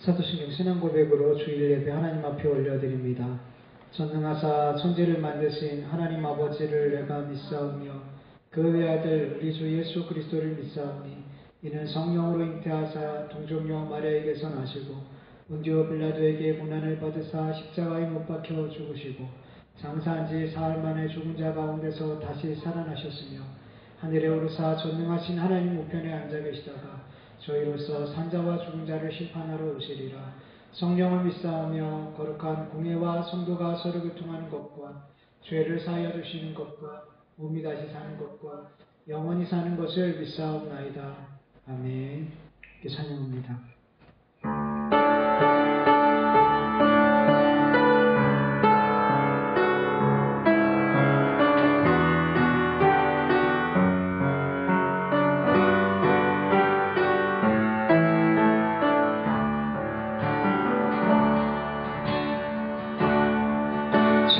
사도신경 신앙 고백으로 주일 예배 하나님 앞에 올려드립니다. 전능하사 천지를 만드신 하나님 아버지를 내가 믿사오며 그 외아들 우리 주 예수 그리스도를 믿사오니 이는 성령으로 잉태하사 동정녀 마리아에게서 나시고 본디오 빌라도에게 고난을 받으사 십자가에 못 박혀 죽으시고 장사한 지 사흘 만에 죽은 자 가운데서 다시 살아나셨으며 하늘에 오르사 전능하신 하나님 우편에 앉아 계시다가 저희로서 산자와 죽은 자를 심판하러 오시리라. 성령을 믿사오며 거룩한 공회와 성도가 서로 교통하는 것과 죄를 사하여 주시는 것과 몸이 다시 사는 것과 영원히 사는 것을 믿사옵나이다. 아멘. 이렇게 찬양합니다.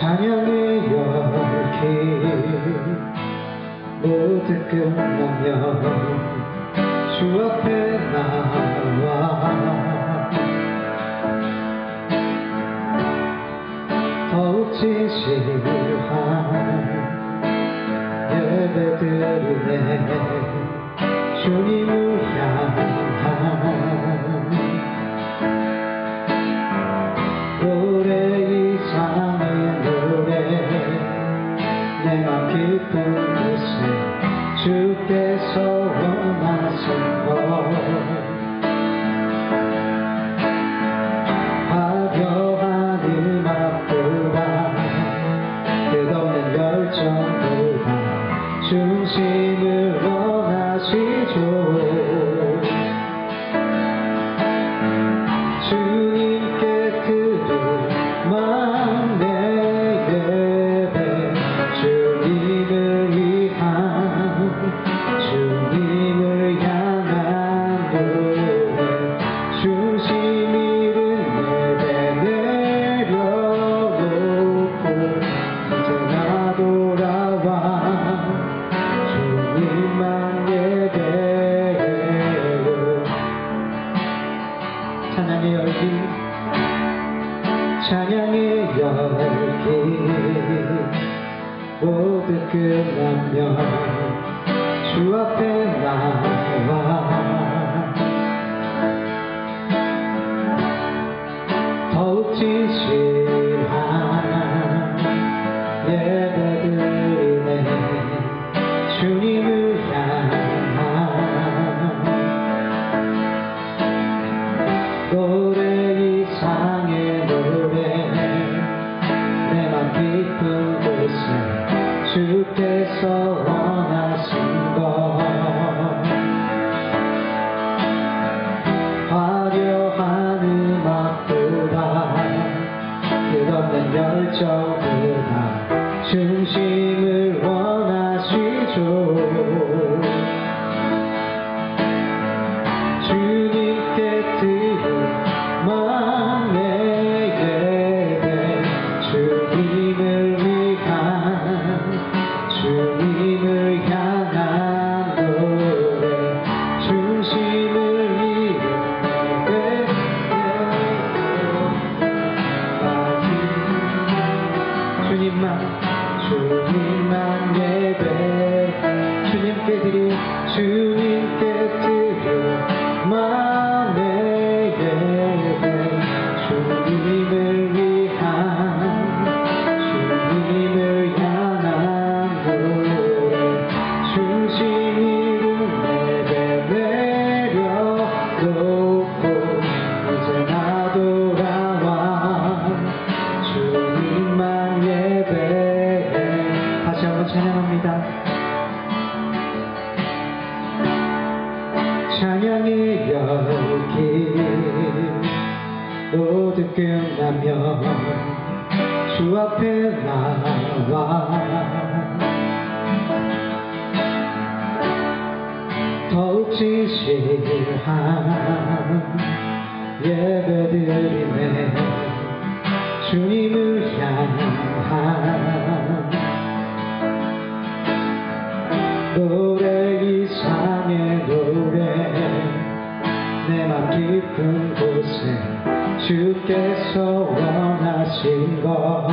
찬양의 열기 모두 끝나면 주 앞에 나와 더욱 진실한 예배드리네. 주님을 향한 노래 이상의 내가 기쁜 곳에 주께서 원하신 것 화려한 음악보다 끝없는 열정보다 중심을 원하시죠. 주님께 드릴 찬양의 열기 모두 끝나면 주 앞에 나와 더욱 진실한 예배드리네. 주님을 향한 노래 이상의 깊은 곳에 주께서 원하신 것 화려한 음악보다 끝없는 열정보다 중심을 원하시죠. 주님께 드릴 마음의 예배 주님을 향한 노래 중심을 이루네. 주님만 예배 주님께 드릴 마음의 예배 주님을 위한 주님을 향한 노래 중심으로 내배 내려놓고 이제 나 돌아와 주님만 예배해. 다시 한번 찬양합니다. 찬양의 열기 모두 끝나면 주 앞에 나와 더욱 진실한 예배드리네. 주님을 향한 노래 이상의 노래 맘 깊은 곳에 주께서 원하신 것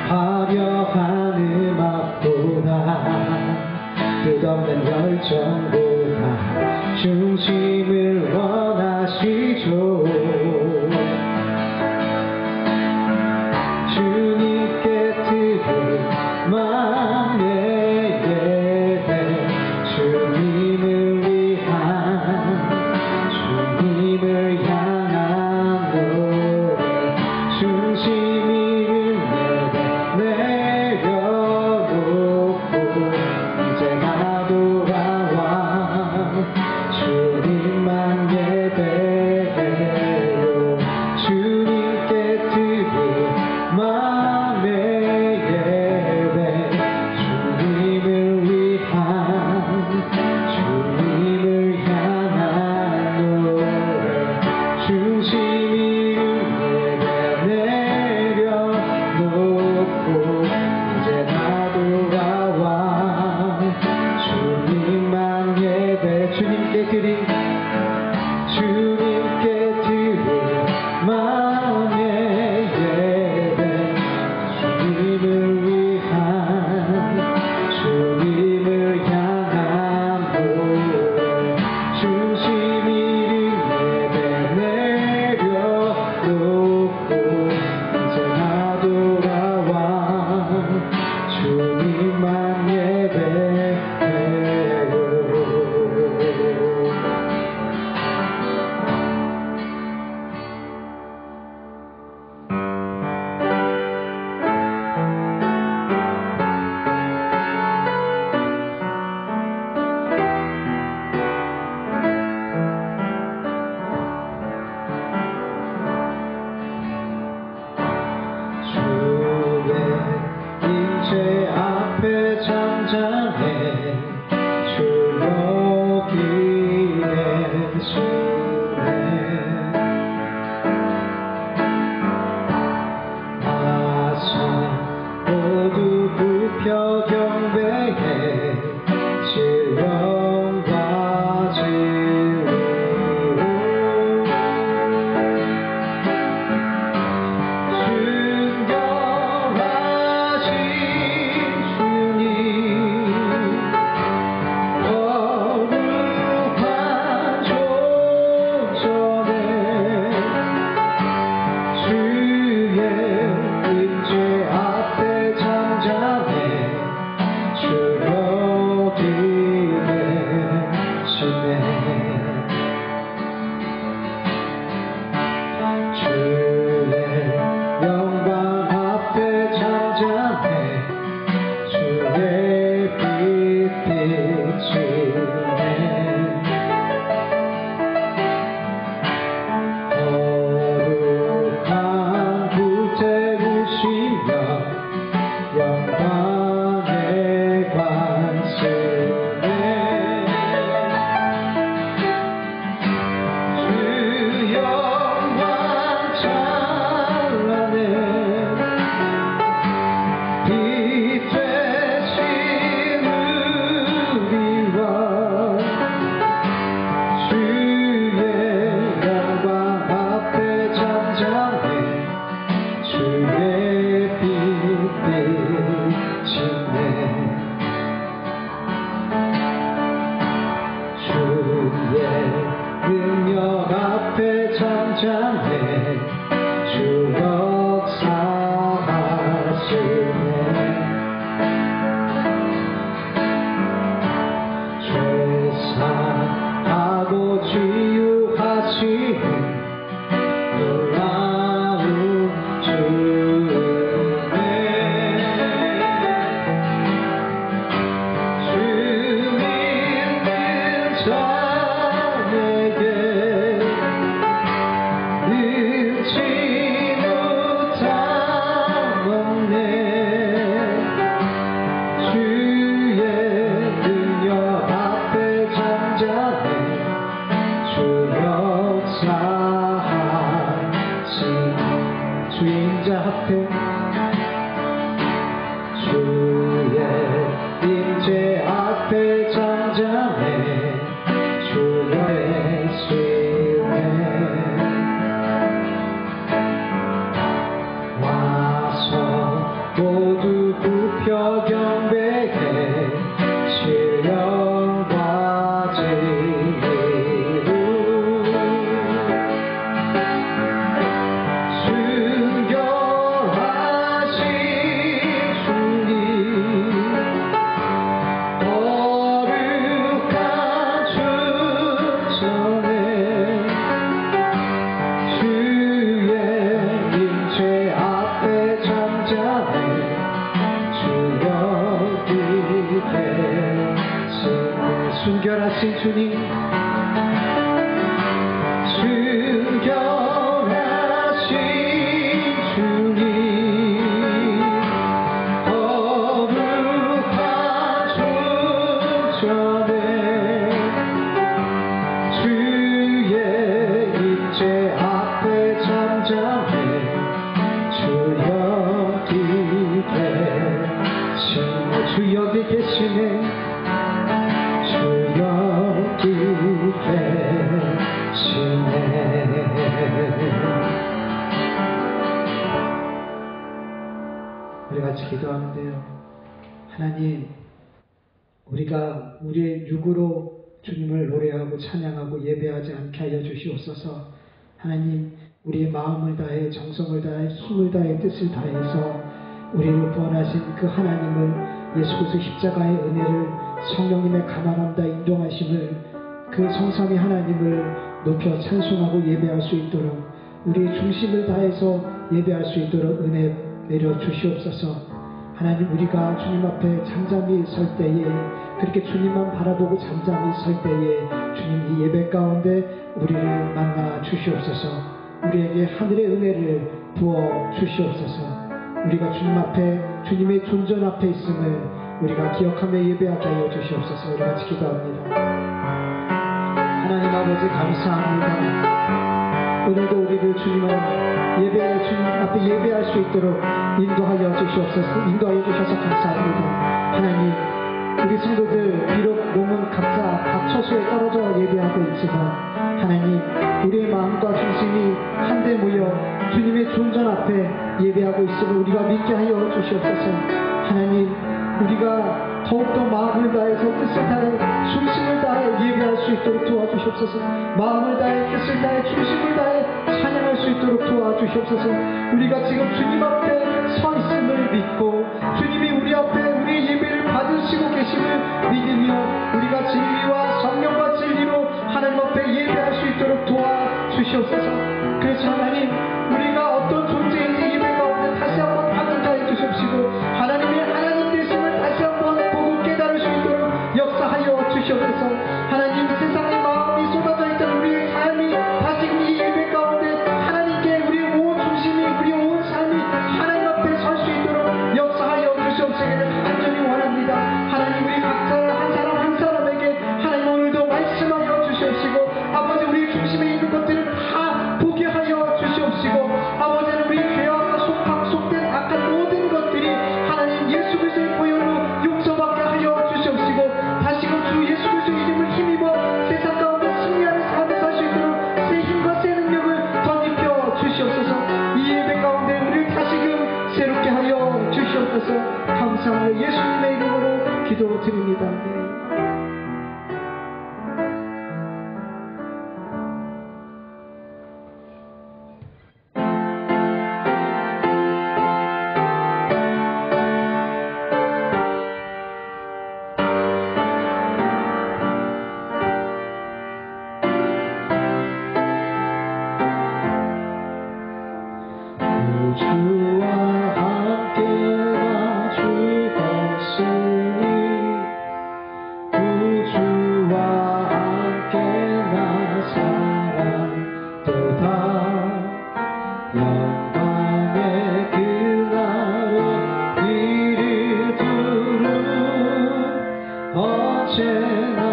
화려한 음악보다 끝없는 열정보다 중심을 원하시죠. 주님께 드릴 마음의 예배 주님을 위한 주님을 향한 노래 중심이 예배 내려놓고 이제 나도 돌아와 주님만 예배해요. 주님께 드릴 마음의 예배 주님을 위한 주님을 향한 노래 중심이 예배 내려놓고 이제 나 돌아와 주님만 예배 주님께 드릴 마음의 예배 주님을 위한 주님을 향한 노래 중심이 예배 내려놓고 이제 나 돌아와 주님만 예배해요. 주의 임재 앞에 잠잠해 주 여기 계시네. 나선 모두 굽혀 경배해 질병과 진리로 순결하신 주님 거룩한 존전에 주의 임재 앞에 잠잠해 주 여기 계시네. 주의 영광 앞에 잠잠해 주의 빛 비치네. 거룩한 구세우시며 영광의 관심에 주 영광 찬란해 빛 되신 우리와 주의 영광 앞에 잠잠해 주의 빛 비치네. 주의 능력 앞에 잠잠해 주 역사하시네. 죄사하고 치유하시는 놀라운 주네. 주님 자에게 능치 못함 없네. 주의 능력 앞에 잠잠해 주 역사하신 주인자 앞에 주의 임재 앞에 잠잠해 충만하신 주님, 주결하신 주님, 거룩한 존전에 주의 임재 앞에 잠잠해 주 여기 계시네, 주 여기 계시네. 우리 같이 기도하는데요, 하나님, 우리가 우리의 육으로 주님을 노래하고 찬양하고 예배하지 않게 하여 주시옵소서. 하나님, 우리의 마음을 다해 정성을 다해 힘을 다해 뜻을 다해서 우리를 구원하신 그 하나님을, 예수 그리스도 십자가의 은혜를, 성령님의 가난함과 인도하심을, 그 성삼위 하나님을 높여 찬송하고 예배할 수 있도록 우리의 중심을 다해서 예배할 수 있도록 은혜 내려 주시옵소서. 하나님, 우리가 주님 앞에 잠잠히 설 때에, 그렇게 주님만 바라보고 잠잠히 설 때에 주님 이 예배 가운데 우리를 만나 주시옵소서. 우리에게 하늘의 은혜를 부어 주시옵소서. 우리가 주님 앞에, 주님의 존전 앞에 있음을 우리가 기억하며 예배하게 하여 주시옵소서. 우리 같이 기도합니다. 하나님 아버지, 감사합니다. 오늘도 우리를 주님 앞에 예배할 수 있도록 인도하여 주시옵소서. 인도하여 주셔서 감사합니다. 하나님, 우리 성도들 비록 몸은 각자 각 처소에 떨어져 예배하고 있지만 하나님, 우리의 마음과 중심이 한데 모여 주님의 존전 앞에 예배하고 있음을 우리가 믿게 하여 주시옵소서. 하나님, 우리가 더욱더 마음을 다해서 뜻을 다해 중심을 다해 예배할 수 있도록 도와주시옵소서. 마음을 다해 뜻을 다해 중심을 다해 찬양할 수 있도록 도와주시옵소서. 우리가 지금 주님 앞에 서 있음을 믿고 주님이 우리 앞에 우리의 예배를 받으시고 계심을 믿으며 우리가 진리와 성령과 진리로 하나님 앞에 예배할 수 있도록 도와주시옵소서. 그래서 하나님, 우리가 어떤 존재인지 예배 가운데 다시 한번 확인케 하여 주시옵시고 하나님의 하나님 되심을 다시 한번 보고 깨달을 수 있도록 역사하여 주시옵소서. 하나님, 세상의 마음이 쏟아져 있던 우리의 삶이 다시금 이 예배 가운데 하나님께 우리의 온 중심이, 우리의 온 삶이 하나님 앞에 설 수 있도록 역사하여 주시옵시기를 간절히 원합니다. 하나님, 우리 각자 한 사람 한 사람에게 하나님 오늘도 말씀하여 주시옵시고 아버지, 우리 중심에 있는 것들을 다 보게 하여 주시옵시고 아버지는 우리 죄와 속된 악한 모든 것들이 하나님 예수 그리스도의 보혈로 용서받게 하여 주시옵시고 다시금 주 예수 그리스도의 이름을 힘입어 세상 가운데 승리하는 삶을 살 수 있도록 새 힘과 새 능력을 덧입혀 주시옵소서. 이 예배 가운데 우리를 다시금 새롭게 하여 주시옵소서. 감사하며 예수님의 이름으로 기도드립니다. 언제나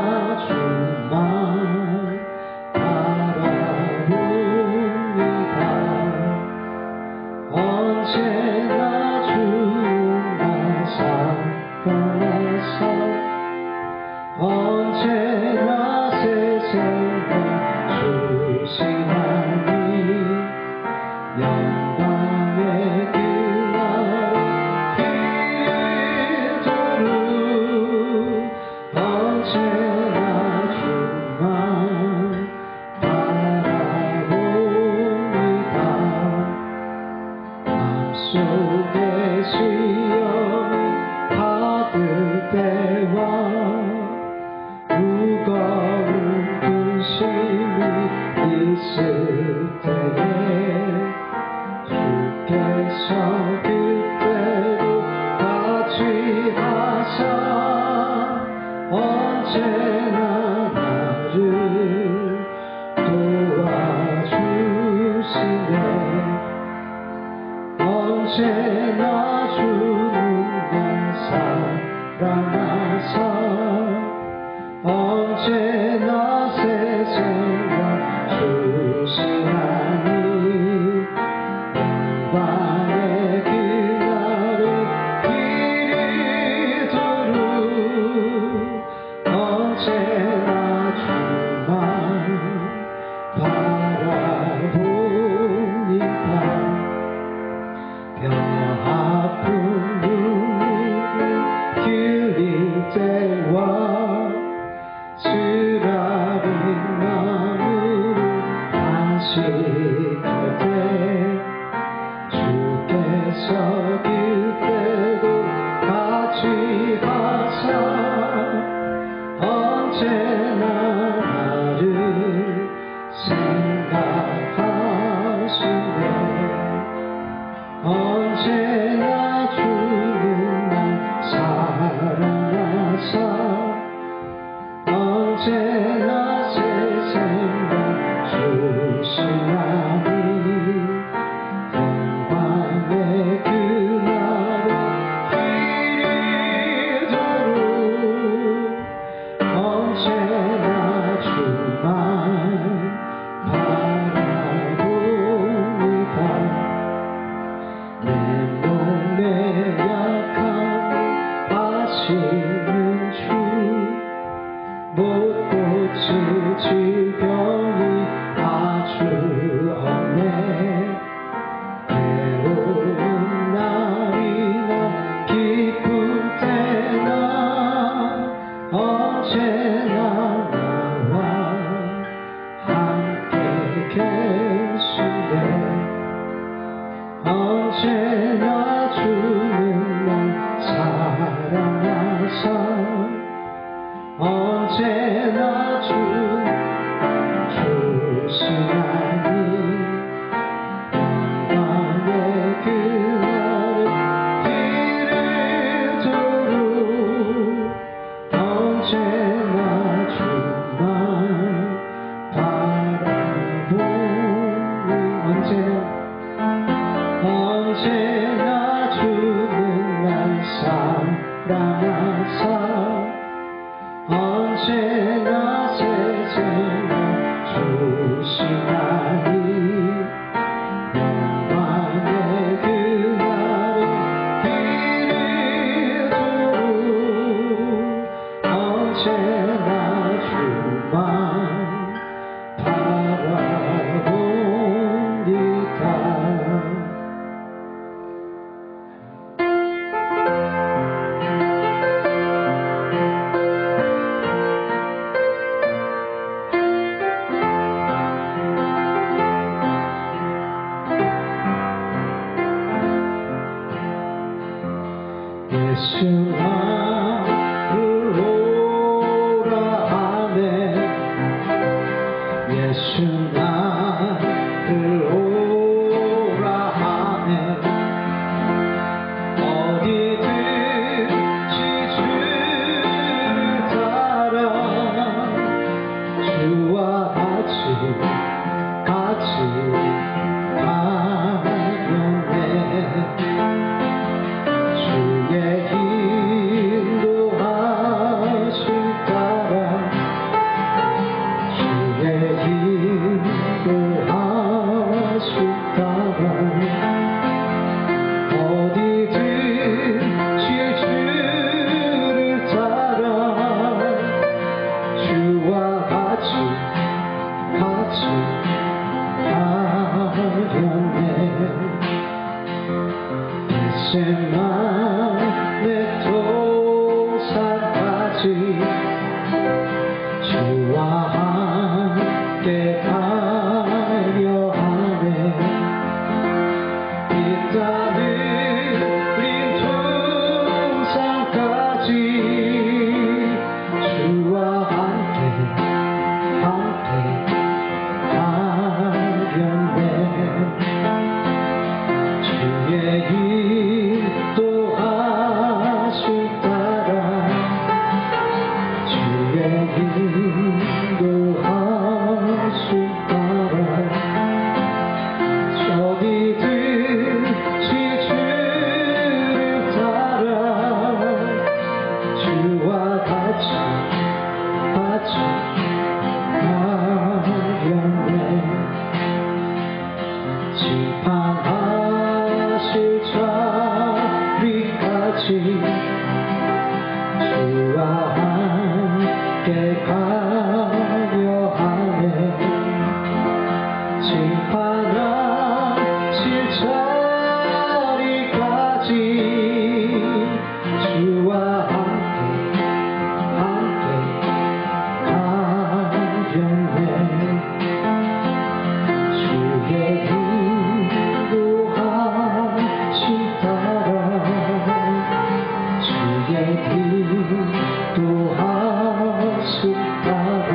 언제나 주만 바라봅니다. 내 몸의 약함 아시는 주, 못 고칠 질병이 아주 없네. 괴로운 날이나 기쁜 때나 언제나 나와 함께 계시네. 언제나 주는 날 사랑하사 언제나 주시나니 영광의 그날을 이르도록 언제나 주만 바라보니 언제나 주는 날 사랑하사 언제나 세세나 주시나니 영광의 그날을 이르도록 언제나 주만 바라봅니다. 예수 나를 오라 하네. 예수 나를 오라 하네. 어디든지 주를 따라 주와 같이 가려네. 주의 인도하심 따라 주의 인도하심 따라 어디든지 주를 따라 주와 같이 가려네. 겟세마네 동산까지 주와 함께 가려 하네. 이 땅을 린 동산까지 주와 함께 가려네. 주의 인도하심 따라 주의 인도하심 따라 어디든지 주를 따라 주와 같이 가려네. 심판하실 자리까지 주와 함께 가려 하네. 심판하실 자리까지 주와 함께 가려네. 주의 인도하심 따라 주의 인도하심 따라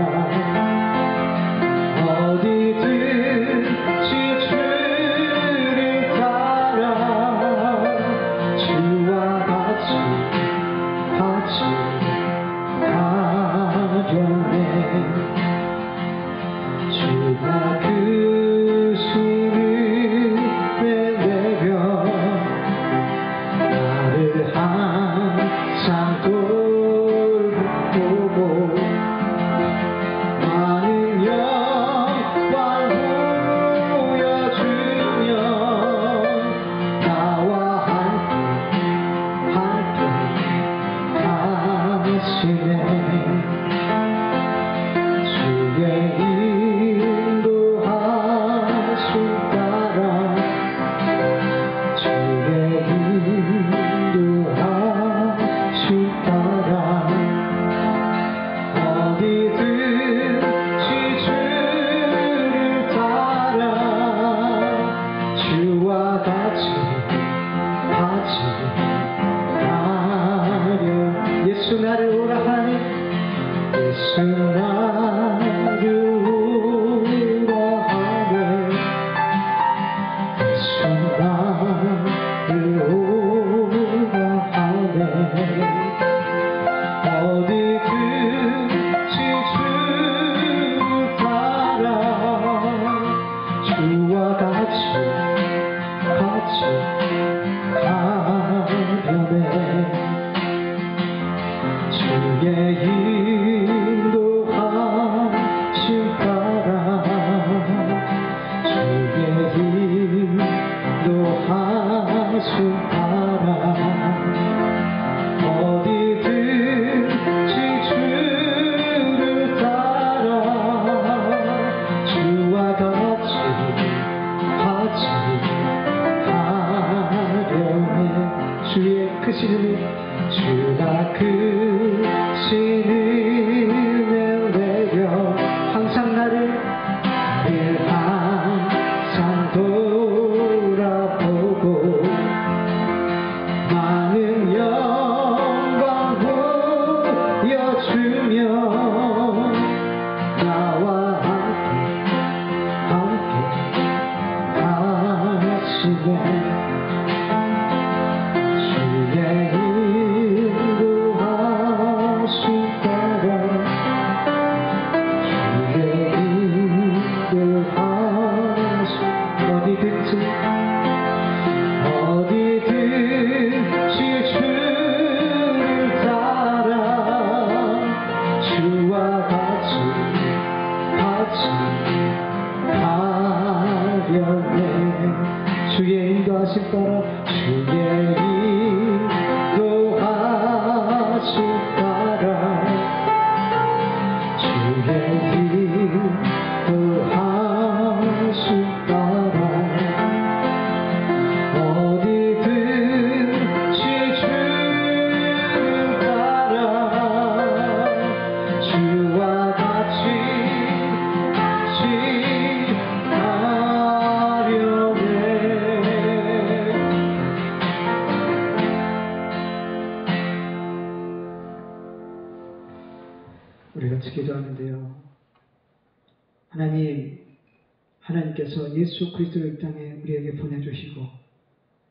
하나님께서 예수 그리스도를 이 땅에 우리에게 보내주시고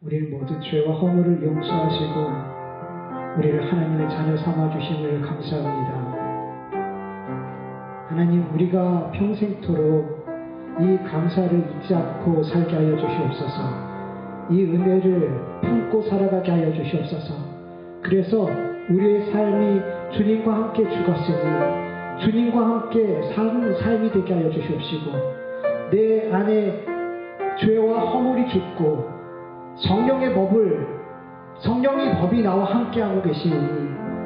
우리의 모든 죄와 허물을 용서하시고 우리를 하나님의 자녀 삼아주심을 감사합니다. 하나님, 우리가 평생토록 이 감사를 잊지 않고 살게 하여 주시옵소서. 이 은혜를 품고 살아가게 하여 주시옵소서. 그래서 우리의 삶이 주님과 함께 죽었으니 주님과 함께 사는 삶이 되게 하여 주시옵시고, 내 안에 죄와 허물이 죽고 성령의 법이 나와 함께하고 계시니,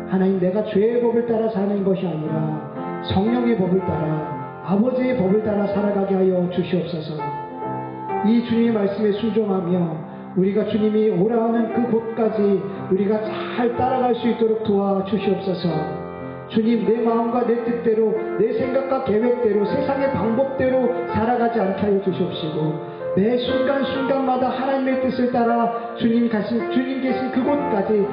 하나님, 내가 죄의 법을 따라 사는 것이 아니라 성령의 법을 따라, 아버지의 법을 따라 살아가게 하여 주시옵소서. 이 주님의 말씀에 순종하며 우리가 주님이 오라 하는 그 곳까지 우리가 잘 따라갈 수 있도록 도와주시옵소서. 주님, 내 마음과 내 뜻대로, 내 생각과 계획대로, 세상의 방법대로 살아가지 않게 하여 주시옵시고, 매 순간순간마다 하나님의 뜻을 따라 주님 계신 그곳까지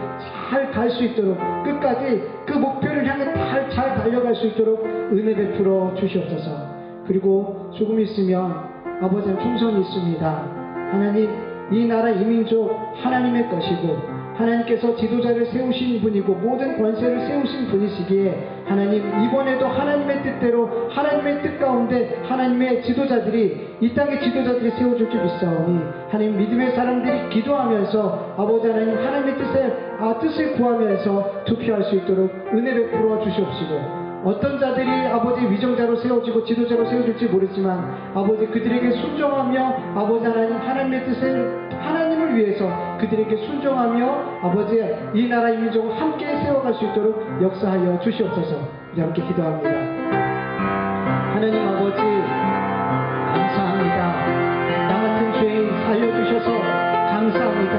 잘 갈 수 있도록, 끝까지 그 목표를 향해 잘 달려갈 수 있도록 은혜 베풀어 주시옵소서. 그리고 조금 있으면 아버지는 총선이 있습니다. 하나님, 이 나라 이 민족 하나님의 것이고 하나님께서 지도자를 세우신 분이고 모든 권세를 세우신 분이시기에, 하나님, 이번에도 하나님의 뜻대로, 하나님의 뜻 가운데 하나님의 지도자들이, 이 땅의 지도자들이 세워줄 줄 믿사오니, 하나님, 믿음의 사람들이 기도하면서 아버지 하나님, 하나님의 뜻을 구하면서 투표할 수 있도록 은혜 베풀어 주시옵시고, 어떤 자들이 아버지 위정자로 세워지고 지도자로 세워질지 모르지만 아버지, 그들에게 순종하며 아버지 하나님, 하나님의 뜻을, 하나님을 위해서 그들에게 순종하며 아버지, 이 나라 이 민족을 함께 세워갈 수 있도록 역사하여 주시옵소서. 우리 함께 기도합니다. 하나님 아버지, 감사합니다. 나 같은 죄인 살려주셔서 감사합니다.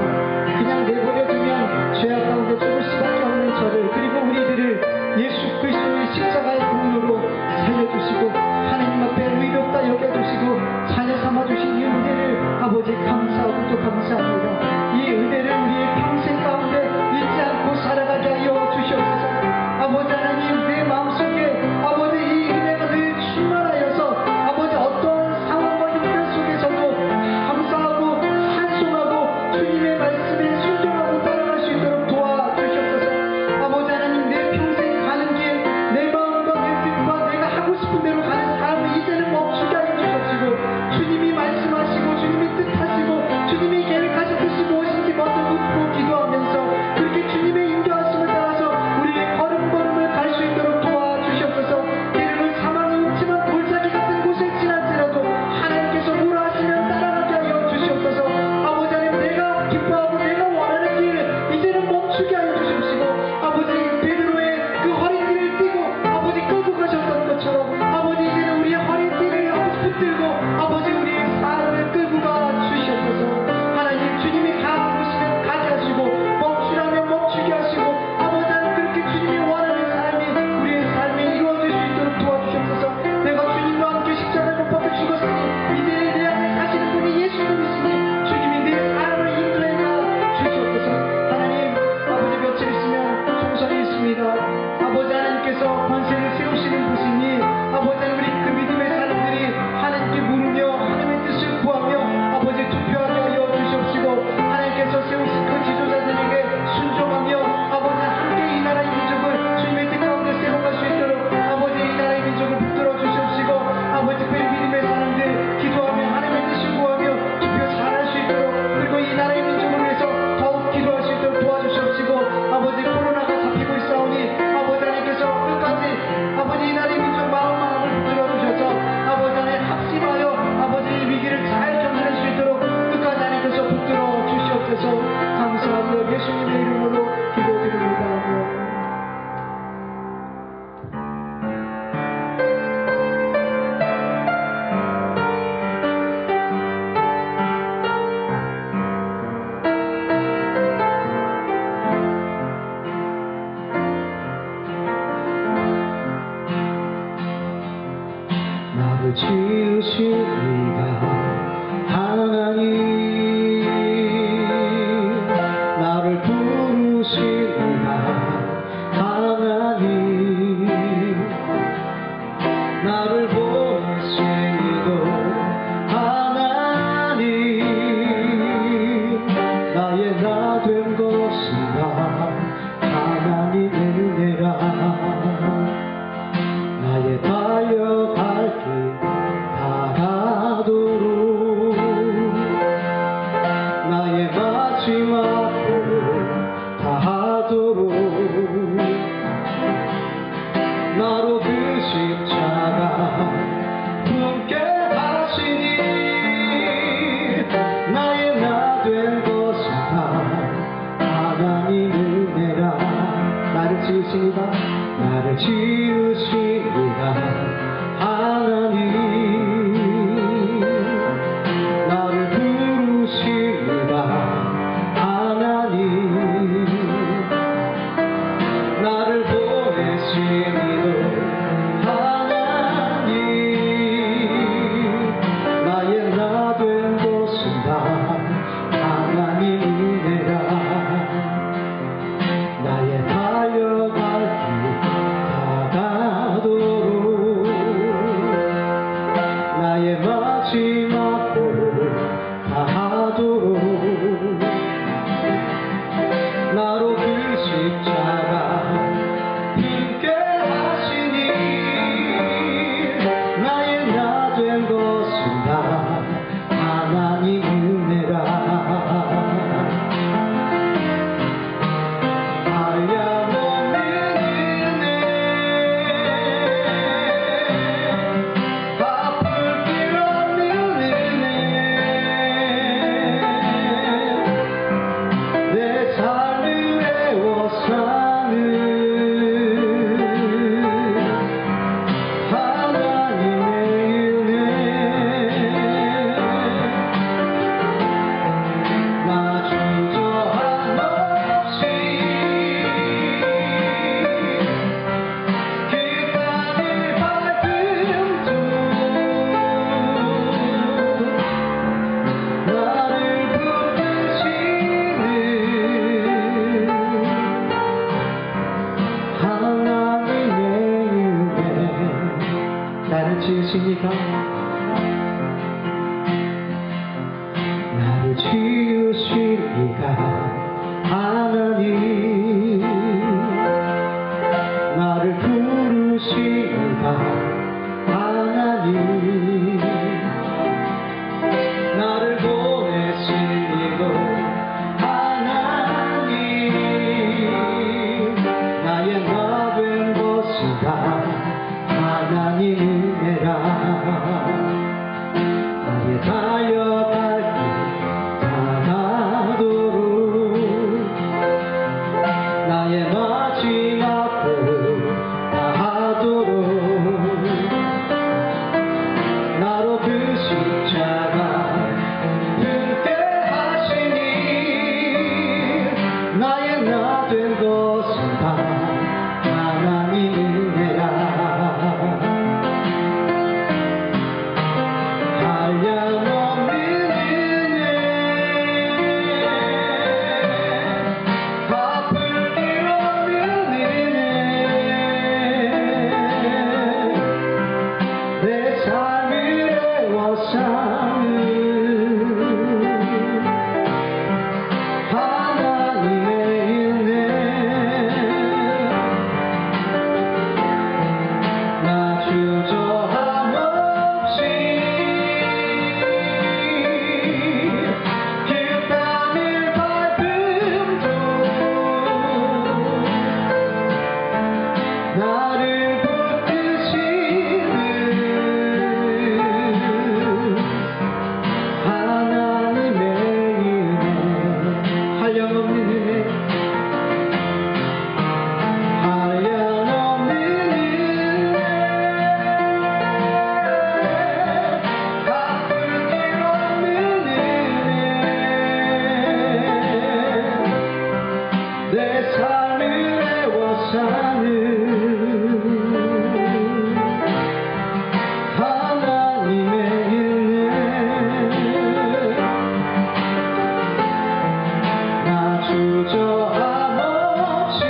그냥 내버려두면 죄악 가운데 죽을 수밖에 없는 저를, 그리고 우리들을 예수 그리스도의 십자가의 공로로 살려주시고 하나님 앞에 의롭다 여겨주시고 자녀 삼아주신 이 은혜를 아버지 감사하고 또 감사합니다. 이 은혜를 우리의 평생 가운데 잊지 않고 살아가게 하여 주시옵소서. 아버지 하나님, 내 마음속에 아버지 이 은혜가 늘 충만하여서 아버지 어떠한 상황과 형편 속에서도 감사하고 찬송하고 주님의 말씀에 순종하고 따라갈 수 있도록 도와주시옵소서. 아버지 하나님, 내 평생 가는 길, 내 마음과 내 뜻과 내가 하고 싶은 대로 가는 삶을 이제는 멈추게 하여 주시옵시고, 주님이 말씀하시고 주님이 뜻하시고 주님이 계획하셨듯이 무엇인지 먼저 묻고 기도하면서 그렇게 주님의 인도하심을 따라서 우리의 걸음걸음을 갈 수 있도록 도와주시옵소서. 때로는 사망이 없지만 골짜기 같은 곳을 지날지라도 하나님께서 뭐라 하시면 따라가게 하여 주시옵소서. 아버지 하나님, 내가 기뻐하고 내가 원하는 길 이제는 멈추게 하여 주시옵시고, 아버지, 베드로의 그 허리띠를 띠고 아버지 끌고 가셨던 것처럼 아버지, 이제는 우리의 허리띠를 아버지 붙들고 아버지 우리의 삶을 끌고 가 주시옵소서. 하나님, 주님이 가고 싶으면 가게 하시고 멈추라면 멈추게 하시고, 아버지 하나님, 그렇게 주님이 원하는 삶이 우리의 삶에 이루어질 수 있도록 도와주시옵소서. 내가 주님과 함께 십자가에 못 박혀 죽었으니 이제 내 안에 사시는 분이 예수님이시니 주님이 내 삶을 인도해 가 주시옵소서. 하나님, 아버지, 며칠 있으면 총선이 있습니다. 아버지 하나님께서 권세를 세우시는 분이니 아버지 하나님, 우리 그 믿음의 사람들이 하나님께 물으며 하나님의 뜻을 구하며 아버지 투표하게 하여 주시옵시고, 하나님께서 세우신 그 지도자들에게 순종하며 아버지 함께 이 나라의 민족을 주님의 뜻 가운데 세워갈 수 있도록 아버지 이 나라의 민족을 붙들어 주시옵시고, 아버지 특별히 믿음의 사람들 기도하며 하나님의 뜻을 구하며 투표 잘할 수 있도록, 그리고 이 나라의 민족을 위해서 더욱 기도할 수 있도록 도와주시옵시고, 아버지 코로나가 잡히고 있사오니 아버지 하나님께서 끝까지 아버지 이 나라의 민족 마음을 붙들어 주셔서 아버지 하나님 합심하여 아버지 이 위기를 잘 견뎌낼 수 있도록 끝까지 하나님께서 붙들어 주시옵소서. 감사하며 예수님의 이름으로 기도드립니다. 아멘. 나를 지으신 이가 하나님, 나를 부르신 이가 하나님, 나를 보내신 지으시니까 나를 지으시니까 하나님 나를 부르시니까 하나님 나를 보내시니고 하나님 나의 나 된 것은 다 하나님 은혜라 나의 달려갈 길 다가도록 나의 마지막을 다하도록 나로 그 십자가 품게 하시니 나의 나 된 것은 다 하나님 은혜라 한량없는 은혜 갚을 길 없는 은혜 내 삶을 애워싸는 하나님의 은혜 나 주저함 없이 그 땅을 밟음도 나를 붙드시는 하나님의 은혜 한량없는 은혜 한량없는 은혜 갚을 길 없는 은혜 내 삶을 애워싸는 하나님의 은혜 나 주저함 없이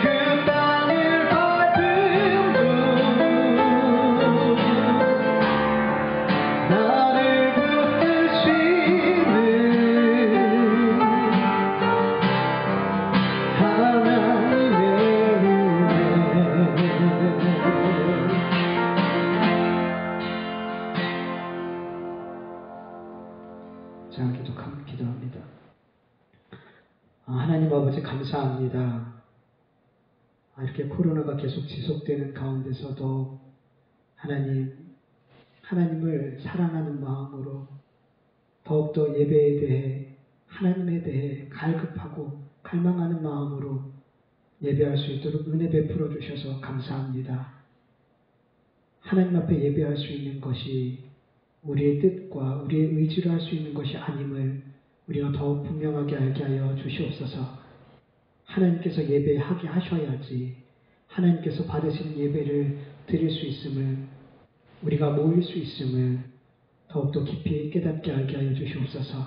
그 땅을 밟음도 나를 붙드시는 하나님의 은혜 자, 기도합니다. 하나님 아버지 감사합니다. 이렇게 코로나가 계속 지속되는 가운데서도 하나님을 사랑하는 마음으로 더욱더 예배에 대해 하나님에 대해 갈급하고 갈망하는 마음으로 예배할 수 있도록 은혜 베풀어 주셔서 감사합니다. 하나님 앞에 예배할 수 있는 것이 우리의 뜻과 우리의 의지로 할 수 있는 것이 아님을 우리가 더욱 분명하게 알게 하여 주시옵소서. 하나님께서 예배하게 하셔야지 하나님께서 받으시는 예배를 드릴 수 있음을 우리가 모일 수 있음을 더욱더 깊이 깨닫게 알게 하여 주시옵소서.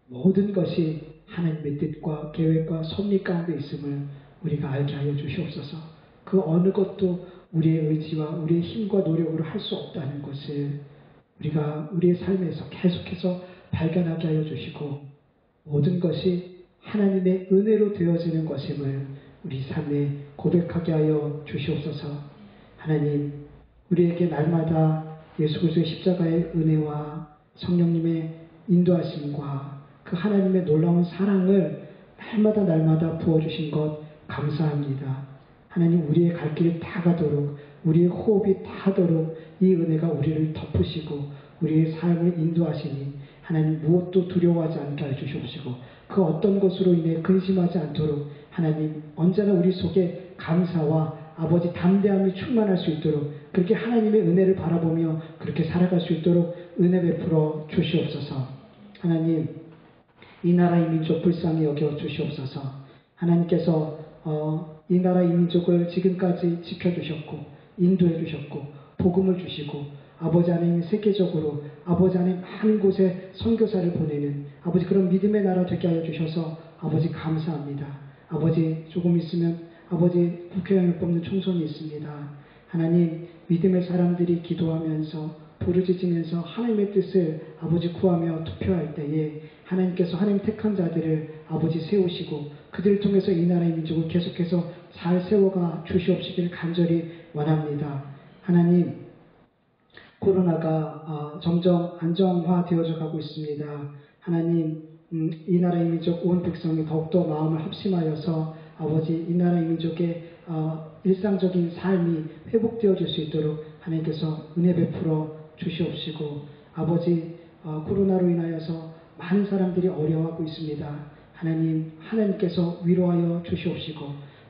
모든 것이 하나님의 뜻과 계획과 섭리 가운데 있음을 우리가 알게 하여 주시옵소서. 그 어느 것도 우리의 의지와 우리의 힘과 노력으로 할 수 없다는 것을 우리가 우리의 삶에서 계속해서 발견하게 하여 주시고 모든 것이 하나님의 은혜로 되어지는 것임을 우리 삶에 고백하게 하여 주시옵소서. 하나님, 우리에게 날마다 예수 그리스도의 십자가의 은혜와 성령님의 인도하심과 그 하나님의 놀라운 사랑을 날마다 부어주신 것 감사합니다. 하나님, 우리의 갈 길이 다 가도록 우리의 호흡이 다하도록 이 은혜가 우리를 덮으시고 우리의 삶을 인도하시니 하나님 무엇도 두려워하지 않게 해주시옵시고 그 어떤 것으로 인해 근심하지 않도록 하나님 언제나 우리 속에 감사와 아버지 담대함이 충만할 수 있도록 그렇게 하나님의 은혜를 바라보며 그렇게 살아갈 수 있도록 은혜 베풀어 주시옵소서. 하나님, 이 나라 이 민족 불쌍히 여겨 주시옵소서. 하나님께서 이 나라 이 민족을 지금까지 지켜주셨고 인도해 주셨고 복음을 주시고 아버지 하나님 세계적으로 아버지 하나님 많은 곳에 선교사를 보내는 아버지 그런 믿음의 나라 되게 하여 주셔서 아버지 감사합니다. 아버지 조금 있으면 아버지 국회의원을 뽑는 총선이 있습니다. 하나님, 믿음의 사람들이 기도하면서 부르짖으면서 하나님의 뜻을 아버지 구하며 투표할 때에 하나님께서 하나님 택한 자들을 아버지 세우시고 그들을 통해서 이 나라의 민족을 계속해서 잘 세워가 주시옵시기를 간절히 원합니다. 하나님, 코로나가 점점 안정화되어져 가고 있습니다. 하나님, 이 나라의 민족 온 백성이 더욱더 마음을 합심하여서 아버지 이 나라의 민족의 일상적인 삶이 회복되어질 수 있도록 하나님께서 은혜 베풀어 주시옵시고, 아버지 코로나로 인하여서 많은 사람들이 어려워하고 있습니다. 하나님, 하나님께서 위로하여 주시옵시고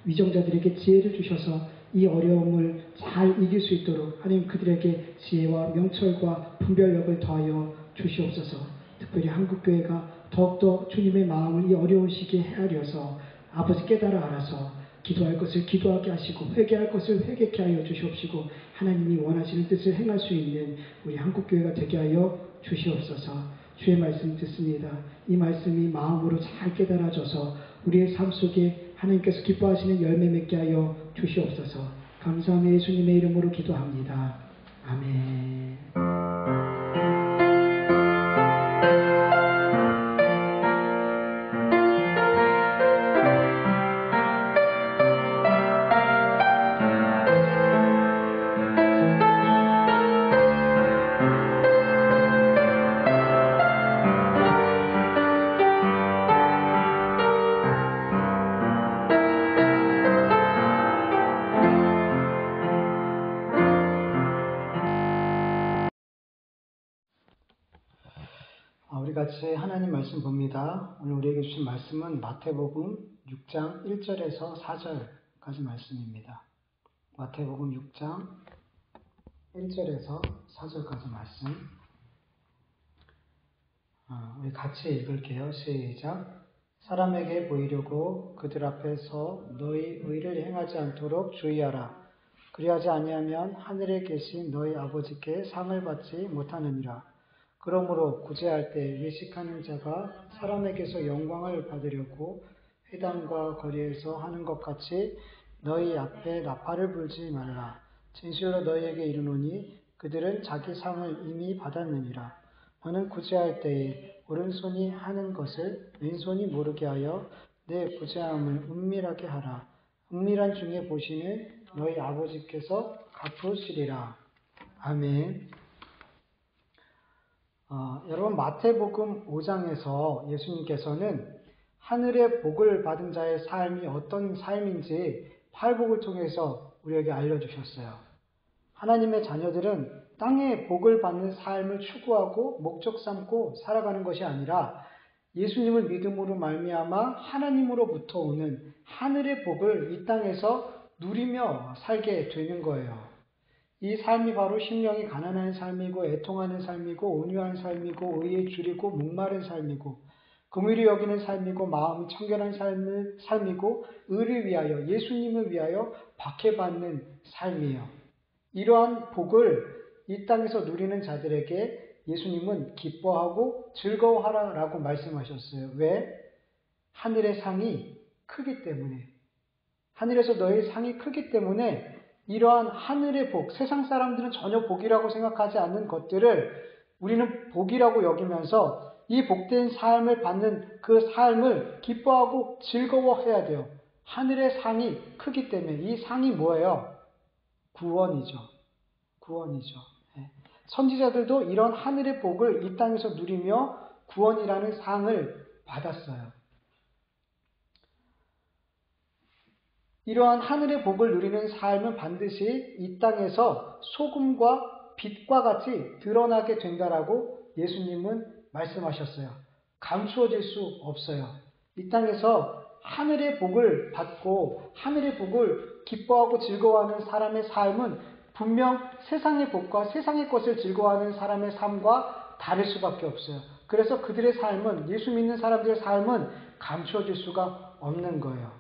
위정자들에게 지혜를 주셔서 이 어려움을 잘 이길 수 있도록 하나님 그들에게 지혜와 명철과 분별력을 더하여 주시옵소서. 특별히 한국교회가 더욱더 주님의 마음을 이 어려운 시기에 헤아려서 아버지 깨달아 알아서 기도할 것을 기도하게 하시고 회개할 것을 회개케 하여 주시옵시고 하나님이 원하시는 뜻을 행할 수 있는 우리 한국교회가 되게 하여 주시옵소서. 주의 말씀 듣습니다. 이 말씀이 마음으로 잘 깨달아져서 우리의 삶 속에 하나님께서 기뻐하시는 열매 맺게 하여 주시옵소서. 감사하며 예수님의 이름으로 기도합니다. 아멘. 우리 같이 하나님 말씀 봅니다. 오늘 우리에게 주신 말씀은 마태복음 6장 1절에서 4절까지 말씀입니다. 마태복음 6장 1절에서 4절까지 말씀. 우리 같이 읽을게요. 시작. 사람에게 보이려고 그들 앞에서 너희 의를 행하지 않도록 주의하라. 그리하지 아니하면 하늘에 계신 너희 아버지께 상을 받지 못하느니라. 그러므로 구제할 때 외식하는 자가 사람에게서 영광을 받으려고 회당과 거리에서 하는 것 같이 너희 앞에 나팔을 불지 말라. 진실로 너희에게 이르노니 그들은 자기 상을 이미 받았느니라. 너는 구제할 때에 오른손이 하는 것을 왼손이 모르게 하여 내 구제함을 은밀하게 하라. 은밀한 중에 보시는 너희 아버지께서 갚으시리라. 아멘. 여러분, 마태복음 5장에서 예수님께서는 하늘의 복을 받은 자의 삶이 어떤 삶인지 팔복을 통해서 우리에게 알려주셨어요. 하나님의 자녀들은 땅의 복을 받는 삶을 추구하고 목적 삼고 살아가는 것이 아니라 예수님을 믿음으로 말미암아 하나님으로부터 오는 하늘의 복을 이 땅에서 누리며 살게 되는 거예요. 이 삶이 바로 심령이 가난한 삶이고 애통하는 삶이고 온유한 삶이고 의에 줄이고 목마른 삶이고 긍휼히 여기는 삶이고 마음이 청결한 삶이고 의를 위하여 예수님을 위하여 박해받는 삶이에요. 이러한 복을 이 땅에서 누리는 자들에게 예수님은 기뻐하고 즐거워하라라고 말씀하셨어요. 왜? 하늘의 상이 크기 때문에. 하늘에서 너의 상이 크기 때문에 이러한 하늘의 복, 세상 사람들은 전혀 복이라고 생각하지 않는 것들을 우리는 복이라고 여기면서 이 복된 삶을 받는 그 삶을 기뻐하고 즐거워해야 돼요. 하늘의 상이 크기 때문에. 이 상이 뭐예요? 구원이죠. 구원이죠. 선지자들도 이런 하늘의 복을 이 땅에서 누리며 구원이라는 상을 받았어요. 이러한 하늘의 복을 누리는 삶은 반드시 이 땅에서 소금과 빛과 같이 드러나게 된다라고 예수님은 말씀하셨어요. 감추어질 수 없어요. 이 땅에서 하늘의 복을 받고 하늘의 복을 기뻐하고 즐거워하는 사람의 삶은 분명 세상의 복과 세상의 것을 즐거워하는 사람의 삶과 다를 수밖에 없어요. 그래서 그들의 삶은, 예수 믿는 사람들의 삶은 감추어질 수가 없는 거예요.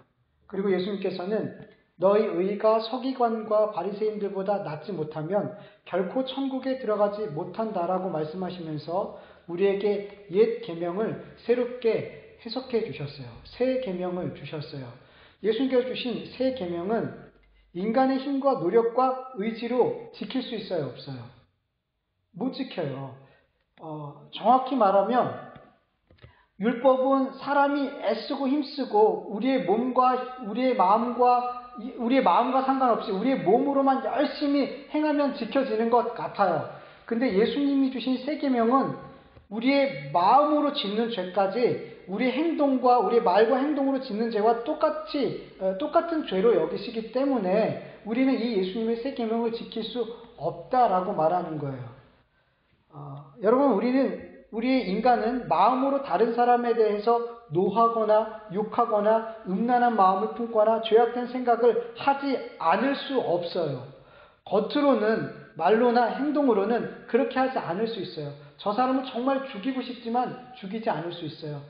그리고 예수님께서는 너희 의가 서기관과 바리새인들보다 낫지 못하면 결코 천국에 들어가지 못한다라고 말씀하시면서 우리에게 옛 계명을 새롭게 해석해 주셨어요. 새 계명을 주셨어요. 예수님께서 주신 새 계명은 인간의 힘과 노력과 의지로 지킬 수 있어요, 없어요? 못 지켜요. 정확히 말하면 율법은 사람이 애쓰고 힘쓰고 우리의 마음과 상관없이 우리의 몸으로만 열심히 행하면 지켜지는 것 같아요. 근데 예수님이 주신 새 계명은 우리의 마음으로 짓는 죄까지 우리 행동과 우리 말과 행동으로 짓는 죄와 똑같은 죄로 여기시기 때문에 우리는 이 예수님의 새 계명을 지킬 수 없다라고 말하는 거예요. 여러분, 우리의 인간은 마음으로 다른 사람에 대해서 노하거나 욕하거나 음란한 마음을 품거나 죄악된 생각을 하지 않을 수 없어요. 겉으로는 말로나 행동으로는 그렇게 하지 않을 수 있어요. 저 사람은 정말 죽이고 싶지만 죽이지 않을 수 있어요.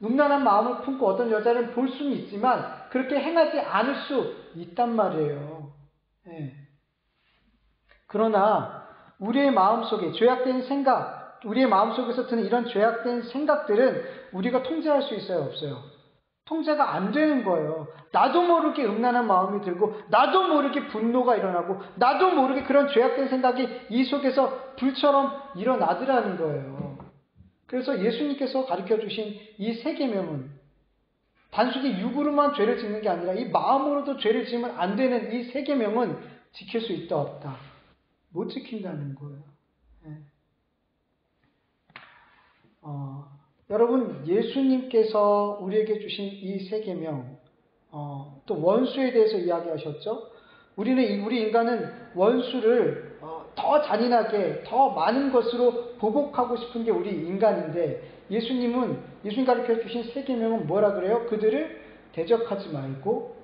음란한 마음을 품고 어떤 여자를 볼 수는 있지만 그렇게 행하지 않을 수 있단 말이에요. 네. 그러나 우리의 마음속에 죄악된 생각, 우리의 마음속에서 드는 이런 죄악된 생각들은 우리가 통제할 수 있어요, 없어요? 통제가 안 되는 거예요. 나도 모르게 음란한 마음이 들고 나도 모르게 분노가 일어나고 나도 모르게 그런 죄악된 생각이 이 속에서 불처럼 일어나더라는 거예요. 그래서 예수님께서 가르쳐 주신 이 새 계명은 단순히 육으로만 죄를 짓는 게 아니라 이 마음으로도 죄를 지으면 안 되는 이 새 계명은 지킬 수 있다 없다. 못 지킨다는 거예요. 네. 여러분, 예수님께서 우리에게 주신 이 새 계명, 또 원수에 대해서 이야기하셨죠? 우리 인간은 원수를 더 잔인하게, 더 많은 것으로 보복하고 싶은 게 우리 인간인데, 예수님 가르쳐 주신 새 계명은 뭐라 그래요? 그들을 대적하지 말고,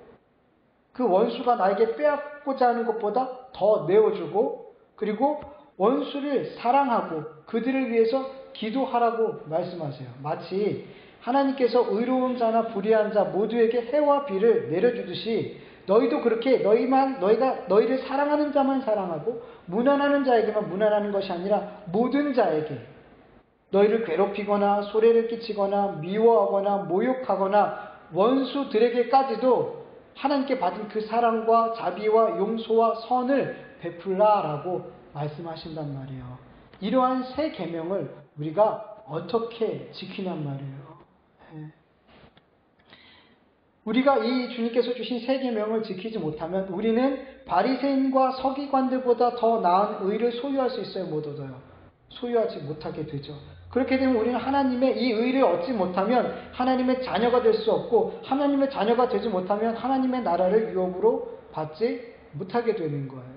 그 원수가 나에게 빼앗고자 하는 것보다 더 내어주고, 그리고 원수를 사랑하고 그들을 위해서 기도하라고 말씀하세요. 마치 하나님께서 의로운 자나 불의한 자 모두에게 해와 비를 내려주듯이 너희도 그렇게 너희를 사랑하는 자만 사랑하고 무난하는 자에게만 무난하는 것이 아니라 모든 자에게 너희를 괴롭히거나 소리를 끼치거나 미워하거나 모욕하거나 원수들에게까지도 하나님께 받은 그 사랑과 자비와 용서와 선을 베풀라라고 말씀하신단 말이에요. 이러한 새 계명을 우리가 어떻게 지키냔 말이에요. 우리가 이 주님께서 주신 새 계명을 지키지 못하면 우리는 바리새인과 서기관들보다 더 나은 의를 소유할 수 있어요, 못 얻어요? 소유하지 못하게 되죠. 그렇게 되면 우리는 하나님의 이 의를 얻지 못하면 하나님의 자녀가 될 수 없고, 하나님의 자녀가 되지 못하면 하나님의 나라를 유업으로 받지 못하게 되는 거예요.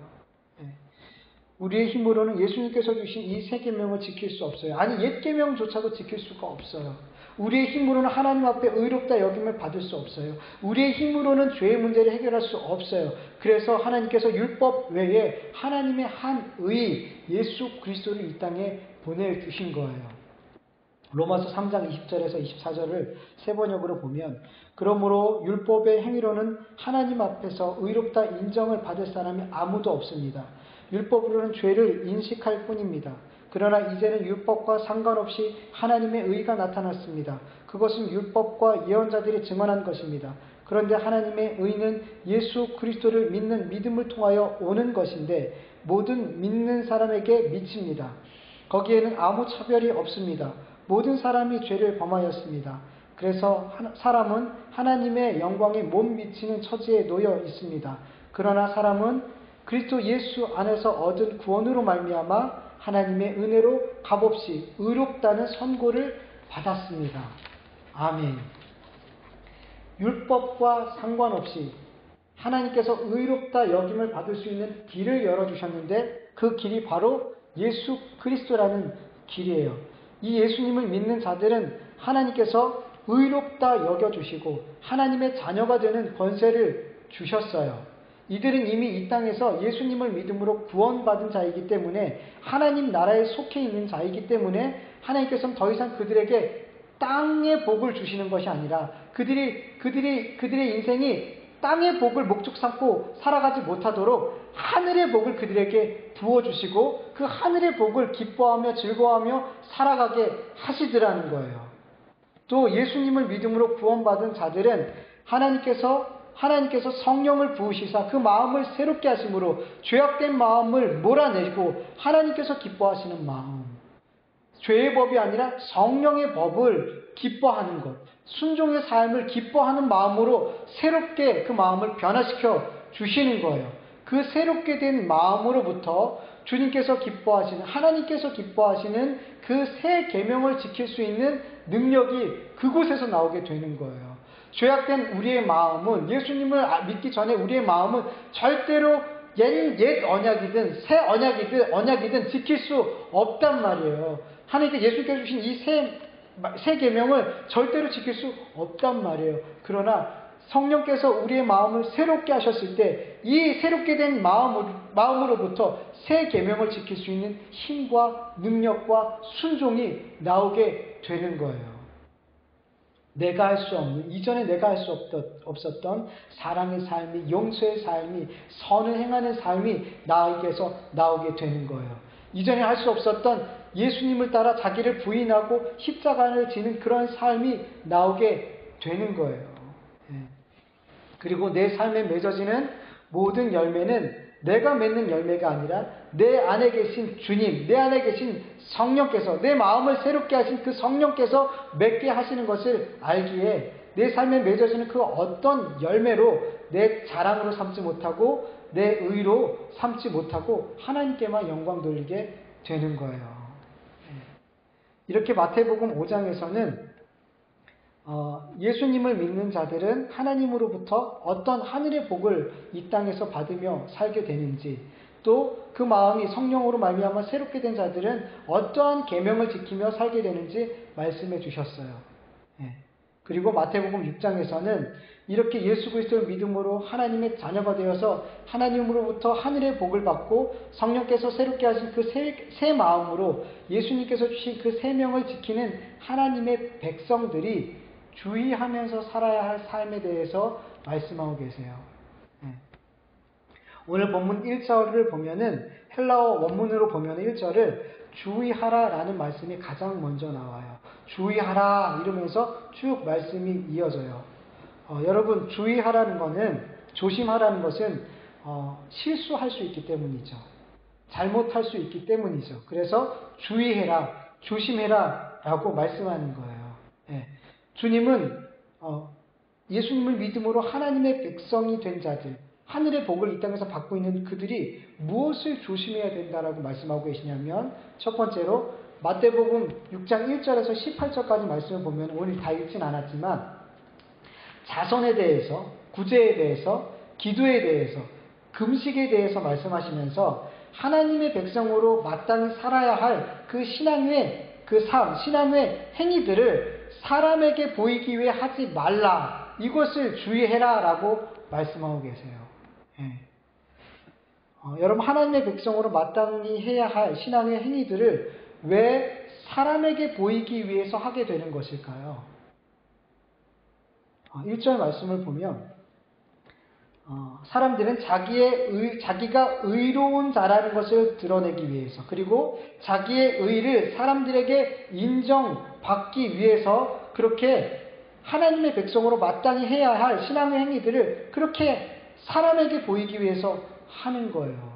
우리의 힘으로는 예수님께서 주신 이 새 계명을 지킬 수 없어요. 아니, 옛 계명조차도 지킬 수가 없어요. 우리의 힘으로는 하나님 앞에 의롭다 여김을 받을 수 없어요. 우리의 힘으로는 죄의 문제를 해결할 수 없어요. 그래서 하나님께서 율법 외에 하나님의 한 의, 예수 그리스도를 이 땅에 보내주신 거예요. 로마서 3장 20절에서 24절을 세 번역으로 보면, 그러므로 율법의 행위로는 하나님 앞에서 의롭다 인정을 받을 사람이 아무도 없습니다. 율법으로는 죄를 인식할 뿐입니다. 그러나 이제는 율법과 상관없이 하나님의 의가 나타났습니다. 그것은 율법과 예언자들이 증언한 것입니다. 그런데 하나님의 의는 예수 그리스도를 믿는 믿음을 통하여 오는 것인데 모든 믿는 사람에게 미칩니다. 거기에는 아무 차별이 없습니다. 모든 사람이 죄를 범하였습니다. 그래서 사람은 하나님의 영광에 못 미치는 처지에 놓여 있습니다. 그러나 사람은 그리스도 예수 안에서 얻은 구원으로 말미암아 하나님의 은혜로 값없이 의롭다는 선고를 받았습니다. 아멘. 율법과 상관없이 하나님께서 의롭다 여김을 받을 수 있는 길을 열어주셨는데 그 길이 바로 예수 그리스도라는 길이에요. 이 예수님을 믿는 자들은 하나님께서 의롭다 여겨주시고 하나님의 자녀가 되는 권세를 주셨어요. 이들은 이미 이 땅에서 예수님을 믿음으로 구원받은 자이기 때문에 하나님 나라에 속해 있는 자이기 때문에 하나님께서는 더 이상 그들에게 땅의 복을 주시는 것이 아니라 그들의 인생이 땅의 복을 목적 삼고 살아가지 못하도록 하늘의 복을 그들에게 부어주시고 그 하늘의 복을 기뻐하며 즐거워하며 살아가게 하시더라는 거예요. 또 예수님을 믿음으로 구원받은 자들은 하나님께서 하나님께서 성령을 부으시사 그 마음을 새롭게 하심으로 죄악된 마음을 몰아내고 하나님께서 기뻐하시는 마음, 죄의 법이 아니라 성령의 법을 기뻐하는 것, 순종의 삶을 기뻐하는 마음으로 새롭게 그 마음을 변화시켜 주시는 거예요. 그 새롭게 된 마음으로부터 주님께서 기뻐하시는, 하나님께서 기뻐하시는 그 새 계명을 지킬 수 있는 능력이 그곳에서 나오게 되는 거예요. 죄악된 우리의 마음은, 예수님을 믿기 전에 우리의 마음은 절대로 옛 언약이든 새 언약이든 지킬 수 없단 말이에요. 하나님께 예수님께서 주신 이 새 계명을 절대로 지킬 수 없단 말이에요. 그러나 성령께서 우리의 마음을 새롭게 하셨을 때 이 새롭게 된 마음으로부터 새 계명을 지킬 수 있는 힘과 능력과 순종이 나오게 되는 거예요. 내가 할 수 없는, 이전에 내가 할 수 없었던 사랑의 삶이, 용서의 삶이, 선을 행하는 삶이 나에게서 나오게 되는 거예요. 이전에 할 수 없었던 예수님을 따라 자기를 부인하고 십자가를 지는 그런 삶이 나오게 되는 거예요. 그리고 내 삶에 맺어지는 모든 열매는 내가 맺는 열매가 아니라 내 안에 계신 주님, 내 안에 계신 성령께서, 내 마음을 새롭게 하신 그 성령께서 맺게 하시는 것을 알기에 내 삶에 맺어지는 그 어떤 열매로 내 자랑으로 삼지 못하고 내 의로 삼지 못하고 하나님께만 영광 돌리게 되는 거예요. 이렇게 마태복음 5장에서는 예수님을 믿는 자들은 하나님으로부터 어떤 하늘의 복을 이 땅에서 받으며 살게 되는지, 또 그 마음이 성령으로 말미암아 새롭게 된 자들은 어떠한 계명을 지키며 살게 되는지 말씀해 주셨어요. 그리고 마태복음 6장에서는 이렇게 예수 그리스도를 믿음으로 하나님의 자녀가 되어서 하나님으로부터 하늘의 복을 받고 성령께서 새롭게 하신 그 새 마음으로 예수님께서 주신 그 새 명을 지키는 하나님의 백성들이 주의하면서 살아야 할 삶에 대해서 말씀하고 계세요. 오늘 본문 1절을 보면은 헬라어 원문으로 보면 1절을 주의하라라는 말씀이 가장 먼저 나와요. 주의하라 이러면서 쭉 말씀이 이어져요. 여러분, 주의하라는 것은, 조심하라는 것은 실수할 수 있기 때문이죠. 잘못할 수 있기 때문이죠. 그래서 주의해라, 조심해라 라고 말씀하는 거예요. 주님은 예수님을 믿음으로 하나님의 백성이 된 자들, 하늘의 복을 이 땅에서 받고 있는 그들이 무엇을 조심해야 된다라고 말씀하고 계시냐면, 첫 번째로 마태복음 6장 1절에서 18절까지 말씀을 보면 오늘 다 읽진 않았지만 자선에 대해서, 구제에 대해서, 기도에 대해서, 금식에 대해서 말씀하시면서 하나님의 백성으로 마땅히 살아야 할 그 신앙의 그 삶, 신앙의 행위들을 사람에게 보이기 위해 하지 말라, 이것을 주의해라 라고 말씀하고 계세요. 여러분, 하나님의 백성으로 마땅히 해야 할 신앙의 행위들을 왜 사람에게 보이기 위해서 하게 되는 것일까요? 1절 말씀을 보면 사람들은 자기가 의로운 자라는 것을 드러내기 위해서, 그리고 자기의 의를 사람들에게 인정받기 위해서 그렇게 하나님의 백성으로 마땅히 해야 할 신앙의 행위들을 그렇게 사람에게 보이기 위해서 하는 거예요.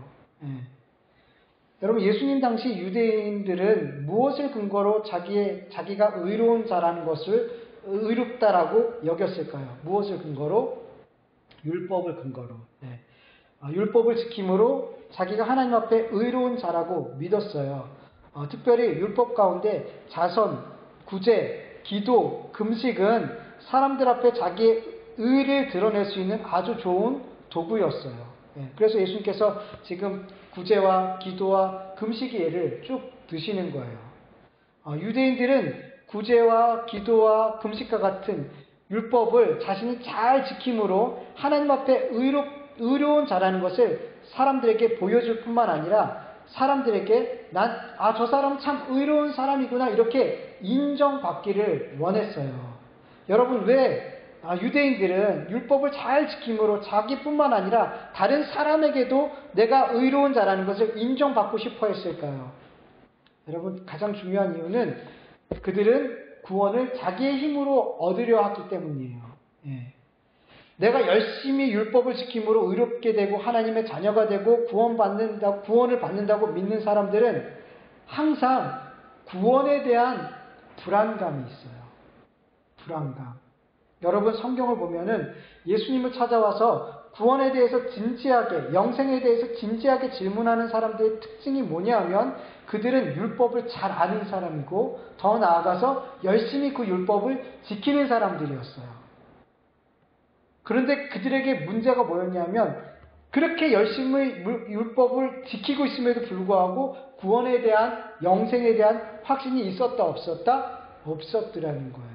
여러분, 예수님 당시 유대인들은 무엇을 근거로 자기가 의로운 자라는 것을 의롭다라고 여겼을까요? 무엇을 근거로? 율법을 근거로. 율법을 지킴으로 자기가 하나님 앞에 의로운 자라고 믿었어요. 특별히 율법 가운데 자선, 구제, 기도, 금식은 사람들 앞에 자기의 의를 드러낼 수 있는 아주 좋은 도구였어요. 그래서 예수님께서 지금 구제와 기도와 금식의 예를 쭉 드시는 거예요. 유대인들은 구제와 기도와 금식과 같은 율법을 자신이 잘 지킴으로 하나님 앞에 의로운 자라는 것을 사람들에게 보여줄 뿐만 아니라 사람들에게 저 사람 참 의로운 사람이구나 이렇게 인정받기를 원했어요. 여러분, 왜 유대인들은 율법을 잘 지킴으로 자기뿐만 아니라 다른 사람에게도 내가 의로운 자라는 것을 인정받고 싶어 했을까요? 여러분, 가장 중요한 이유는 그들은 구원을 자기의 힘으로 얻으려 하기 때문이에요. 내가 열심히 율법을 지킴으로 의롭게 되고 하나님의 자녀가 되고 구원을 받는다고 믿는 사람들은 항상 구원에 대한 불안감이 있어요. 불안감. 여러분 성경을 보면은 예수님을 찾아와서 구원에 대해서 진지하게, 영생에 대해서 진지하게 질문하는 사람들의 특징이 뭐냐 하면 그들은 율법을 잘 아는 사람이고 더 나아가서 열심히 그 율법을 지키는 사람들이었어요. 그런데 그들에게 문제가 뭐였냐면 그렇게 열심히 율법을 지키고 있음에도 불구하고 구원에 대한, 영생에 대한 확신이 있었다 없었다? 없었더라는 거예요.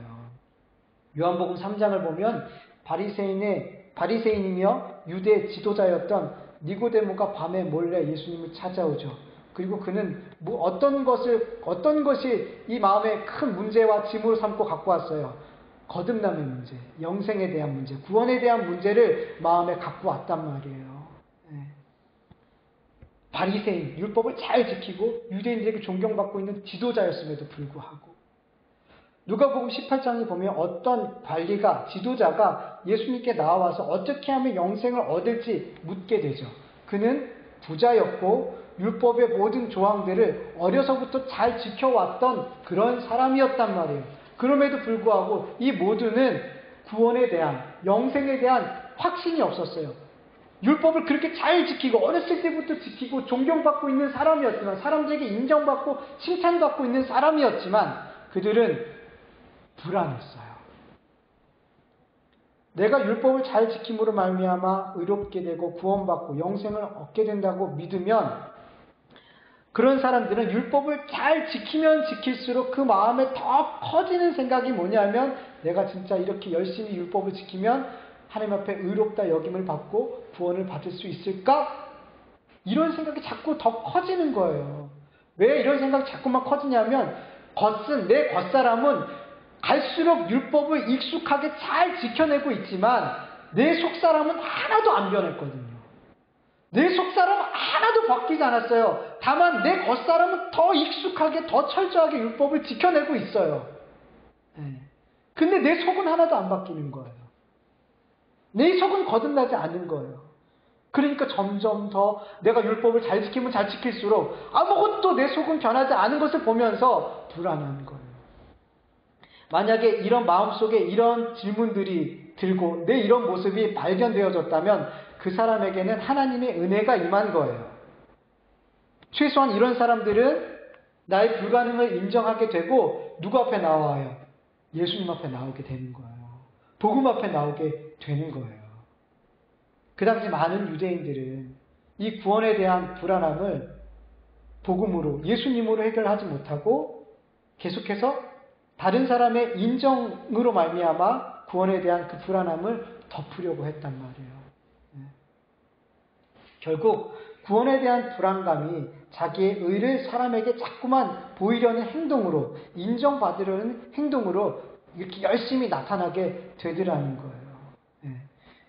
요한복음 3장을 보면 바리새인이며 유대 지도자였던 니고데모가 밤에 몰래 예수님을 찾아오죠. 그리고 그는 어떤 것이 이 마음에 큰 문제와 짐으로 삼고 갖고 왔어요. 거듭남의 문제, 영생에 대한 문제, 구원에 대한 문제를 마음에 갖고 왔단 말이에요. 바리새인, 율법을 잘 지키고 유대인들에게 존경받고 있는 지도자였음에도 불구하고 누가복음 18장에 보면 어떤 관리가, 지도자가 예수님께 나와서 어떻게 하면 영생을 얻을지 묻게 되죠. 그는 부자였고 율법의 모든 조항들을 어려서부터 잘 지켜왔던 그런 사람이었단 말이에요. 그럼에도 불구하고 이 모두는 구원에 대한, 영생에 대한 확신이 없었어요. 율법을 그렇게 잘 지키고 어렸을 때부터 지키고 존경받고 있는 사람이었지만, 사람들에게 인정받고 칭찬받고 있는 사람이었지만 그들은 불안했어요. 내가 율법을 잘 지킴으로 말미암아 의롭게 되고 구원받고 영생을 얻게 된다고 믿으면 그런 사람들은 율법을 잘 지키면 지킬수록 그 마음에 더 커지는 생각이 뭐냐면 내가 진짜 이렇게 열심히 율법을 지키면 하나님 앞에 의롭다 여김을 받고 구원을 받을 수 있을까? 이런 생각이 자꾸 더 커지는 거예요. 왜 이런 생각이 자꾸만 커지냐면 내 겉사람은 갈수록 율법을 익숙하게 잘 지켜내고 있지만 내 속사람은 하나도 안 변했거든요. 내 속사람은 하나도 바뀌지 않았어요. 다만 내 겉사람은 더 익숙하게, 더 철저하게 율법을 지켜내고 있어요. 근데 내 속은 하나도 안 바뀌는 거예요. 내 속은 거듭나지 않는 거예요. 그러니까 점점 더 내가 율법을 잘 지키면 잘 지킬수록 아무것도 내 속은 변하지 않은 것을 보면서 불안한 거예요. 만약에 이런 마음속에 이런 질문들이 들고 내 이런 모습이 발견되어졌다면 그 사람에게는 하나님의 은혜가 임한 거예요. 최소한 이런 사람들은 나의 불가능을 인정하게 되고 누구 앞에 나와요? 예수님 앞에 나오게 되는 거예요. 복음 앞에 나오게 되는 거예요. 그 당시 많은 유대인들은 이 구원에 대한 불안함을 복음으로, 예수님으로 해결하지 못하고 계속해서 다른 사람의 인정으로 말미암아 구원에 대한 그 불안함을 덮으려고 했단 말이에요. 결국 구원에 대한 불안감이 자기의 의를 사람에게 자꾸만 보이려는 행동으로, 인정받으려는 행동으로 이렇게 열심히 나타나게 되더라는 거예요.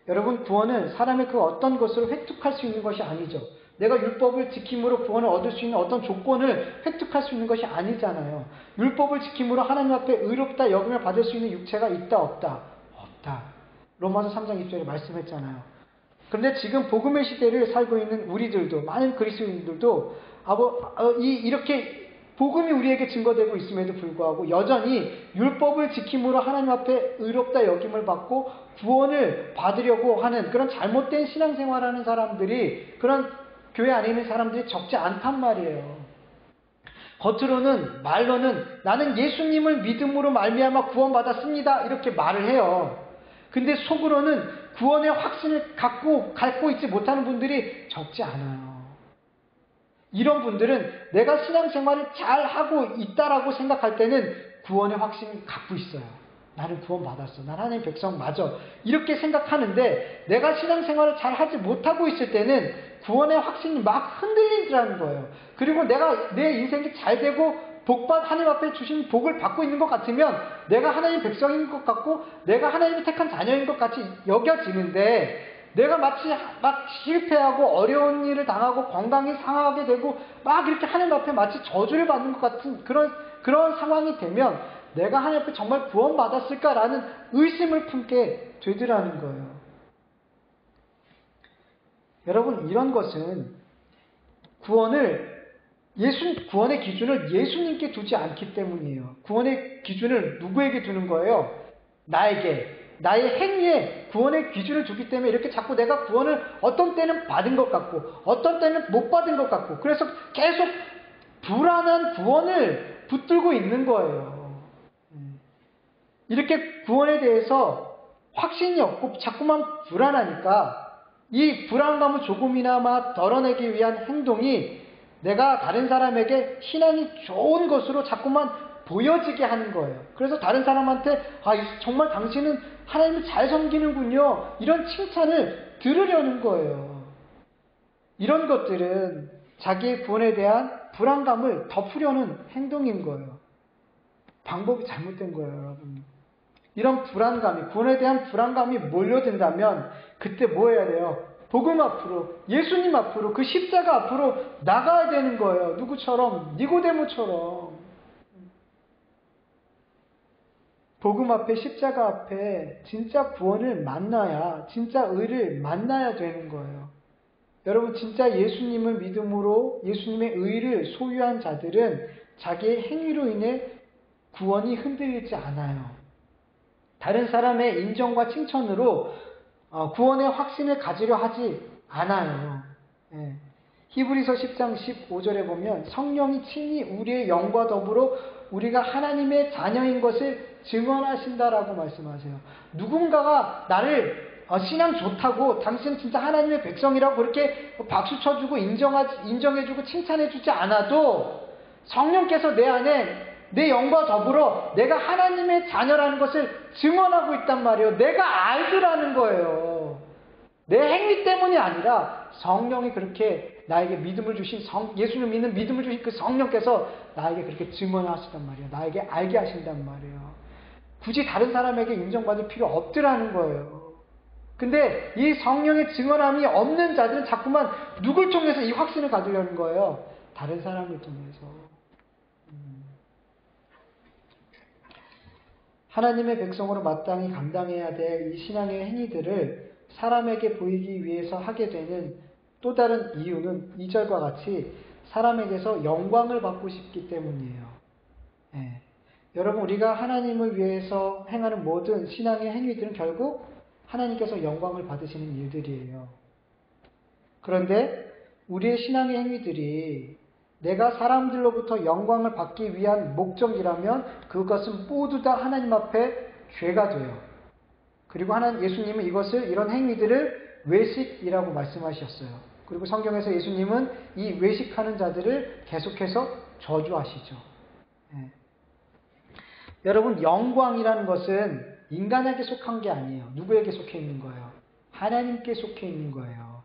여러분, 구원은 사람의 그 어떤 것으로 획득할 수 있는 것이 아니죠. 내가 율법을 지킴으로 구원을 얻을 수 있는 어떤 조건을 획득할 수 있는 것이 아니잖아요. 율법을 지킴으로 하나님 앞에 의롭다 여김을 받을 수 있는 육체가 있다 없다? 없다. 로마서 3장 20절에 말씀했잖아요. 그런데 지금 복음의 시대를 살고 있는 우리들도, 많은 그리스도인들도 이렇게 복음이 우리에게 증거되고 있음에도 불구하고 여전히 율법을 지킴으로 하나님 앞에 의롭다 여김을 받고 구원을 받으려고 하는 그런 잘못된 신앙생활하는 사람들이, 그런 교회 안에 있는 사람들이 적지 않단 말이에요. 겉으로는, 말로는 나는 예수님을 믿음으로 말미암아 구원받았습니다 이렇게 말을 해요. 근데 속으로는 구원의 확신을 갖고 있지 못하는 분들이 적지 않아요. 이런 분들은 내가 신앙생활을 잘 하고 있다라고 생각할 때는 구원의 확신을 갖고 있어요. 나는 구원받았어. 난 하나님의 백성 맞아. 이렇게 생각하는데 내가 신앙생활을 잘 하지 못하고 있을 때는 구원의 확신이 막 흔들리더라는 거예요. 그리고 내가 내 인생이 잘 되고 하나님 앞에 주신 복을 받고 있는 것 같으면 내가 하나님의 백성인 것 같고 내가 하나님의 택한 자녀인 것 같이 여겨지는데, 내가 마치 막 실패하고 어려운 일을 당하고 건강이 상하게 되고 막 이렇게 하나님 앞에 마치 저주를 받는 것 같은 그런 상황이 되면 내가 하나님 앞에 정말 구원받았을까라는 의심을 품게 되더라는 거예요. 여러분, 이런 것은 구원의 기준을 예수님께 두지 않기 때문이에요. 구원의 기준을 누구에게 두는 거예요? 나에게. 나의 행위에 구원의 기준을 두기 때문에 이렇게 자꾸 내가 구원을 어떤 때는 받은 것 같고 어떤 때는 못 받은 것 같고 그래서 계속 불안한 구원을 붙들고 있는 거예요. 이렇게 구원에 대해서 확신이 없고 자꾸만 불안하니까 이 불안감을 조금이나마 덜어내기 위한 행동이 내가 다른 사람에게 신앙이 좋은 것으로 자꾸만 보여지게 하는 거예요. 그래서 다른 사람한테 정말 당신은 하나님을 잘 섬기는군요. 이런 칭찬을 들으려는 거예요. 이런 것들은 자기의 구원에 대한 불안감을 덮으려는 행동인 거예요. 방법이 잘못된 거예요, 여러분. 이런 불안감이, 구원에 대한 불안감이 몰려든다면 그때 뭐 해야 돼요? 복음 앞으로, 예수님 앞으로, 그 십자가 앞으로 나가야 되는 거예요. 누구처럼? 니고데모처럼. 복음 앞에, 십자가 앞에 진짜 구원을 만나야, 진짜 의를 만나야 되는 거예요. 여러분, 진짜 예수님을 믿음으로 예수님의 의를 소유한 자들은 자기의 행위로 인해 구원이 흔들리지 않아요. 다른 사람의 인정과 칭찬으로 구원의 확신을 가지려 하지 않아요. 히브리서 10장 15절에 보면 성령이 친히 우리의 영과 더불어 우리가 하나님의 자녀인 것을 증언하신다라고 말씀하세요. 누군가가 나를 신앙 좋다고 당신 진짜 하나님의 백성이라고 그렇게 박수 쳐주고 인정해주고 칭찬해주지 않아도 성령께서 내 안에 내 영과 더불어 내가 하나님의 자녀라는 것을 증언하고 있단 말이에요. 내가 알더라는 거예요. 내 행위 때문이 아니라 성령이 그렇게 나에게 믿음을 주신 예수를 믿는 믿음을 주신 그 성령께서 나에게 그렇게 증언하시단 말이에요. 나에게 알게 하신단 말이에요. 굳이 다른 사람에게 인정받을 필요 없더라는 거예요. 근데 이 성령의 증언함이 없는 자들은 자꾸만 누굴 통해서 이 확신을 가지려는 거예요? 다른 사람을 통해서. 하나님의 백성으로 마땅히 감당해야 될 이 신앙의 행위들을 사람에게 보이기 위해서 하게 되는 또 다른 이유는 2절과 같이 사람에게서 영광을 받고 싶기 때문이에요. 여러분, 우리가 하나님을 위해서 행하는 모든 신앙의 행위들은 결국 하나님께서 영광을 받으시는 일들이에요. 그런데 우리의 신앙의 행위들이 내가 사람들로부터 영광을 받기 위한 목적이라면 그것은 모두 다 하나님 앞에 죄가 돼요. 그리고 예수님은 이런 행위들을 외식이라고 말씀하셨어요. 그리고 성경에서 예수님은 이 외식하는 자들을 계속해서 저주하시죠. 여러분, 영광이라는 것은 인간에게 속한 게 아니에요. 누구에게 속해 있는 거예요? 하나님께 속해 있는 거예요.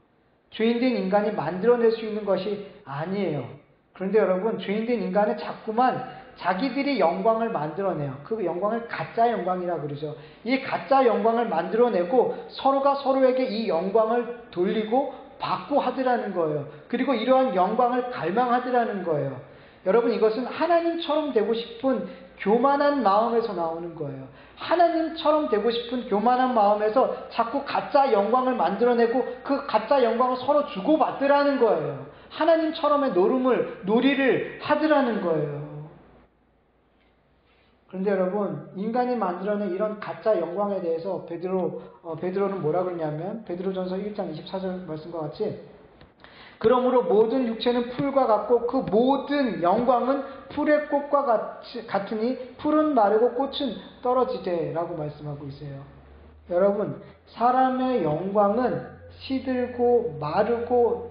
죄인된 인간이 만들어낼 수 있는 것이 아니에요. 그런데 여러분, 죄인된 인간은 자꾸만 자기들이 영광을 만들어내요. 그 영광을 가짜 영광이라고 그러죠. 이 가짜 영광을 만들어내고 서로가 서로에게 이 영광을 돌리고 받고 하더라는 거예요. 그리고 이러한 영광을 갈망하더라는 거예요. 여러분, 이것은 하나님처럼 되고 싶은 교만한 마음에서 나오는 거예요. 하나님처럼 되고 싶은 교만한 마음에서 자꾸 가짜 영광을 만들어내고 그 가짜 영광을 서로 주고받더라는 거예요. 하나님처럼의 놀이를 하더라는 거예요. 그런데 여러분, 인간이 만들어낸 이런 가짜 영광에 대해서 베드로는 뭐라 그러냐면 베드로전서 1장 24절 말씀과 같이 그러므로 모든 육체는 풀과 같고 그 모든 영광은 풀의 꽃과 같으니 풀은 마르고 꽃은 떨어지되 라고 말씀하고 있어요. 여러분, 사람의 영광은 시들고 마르고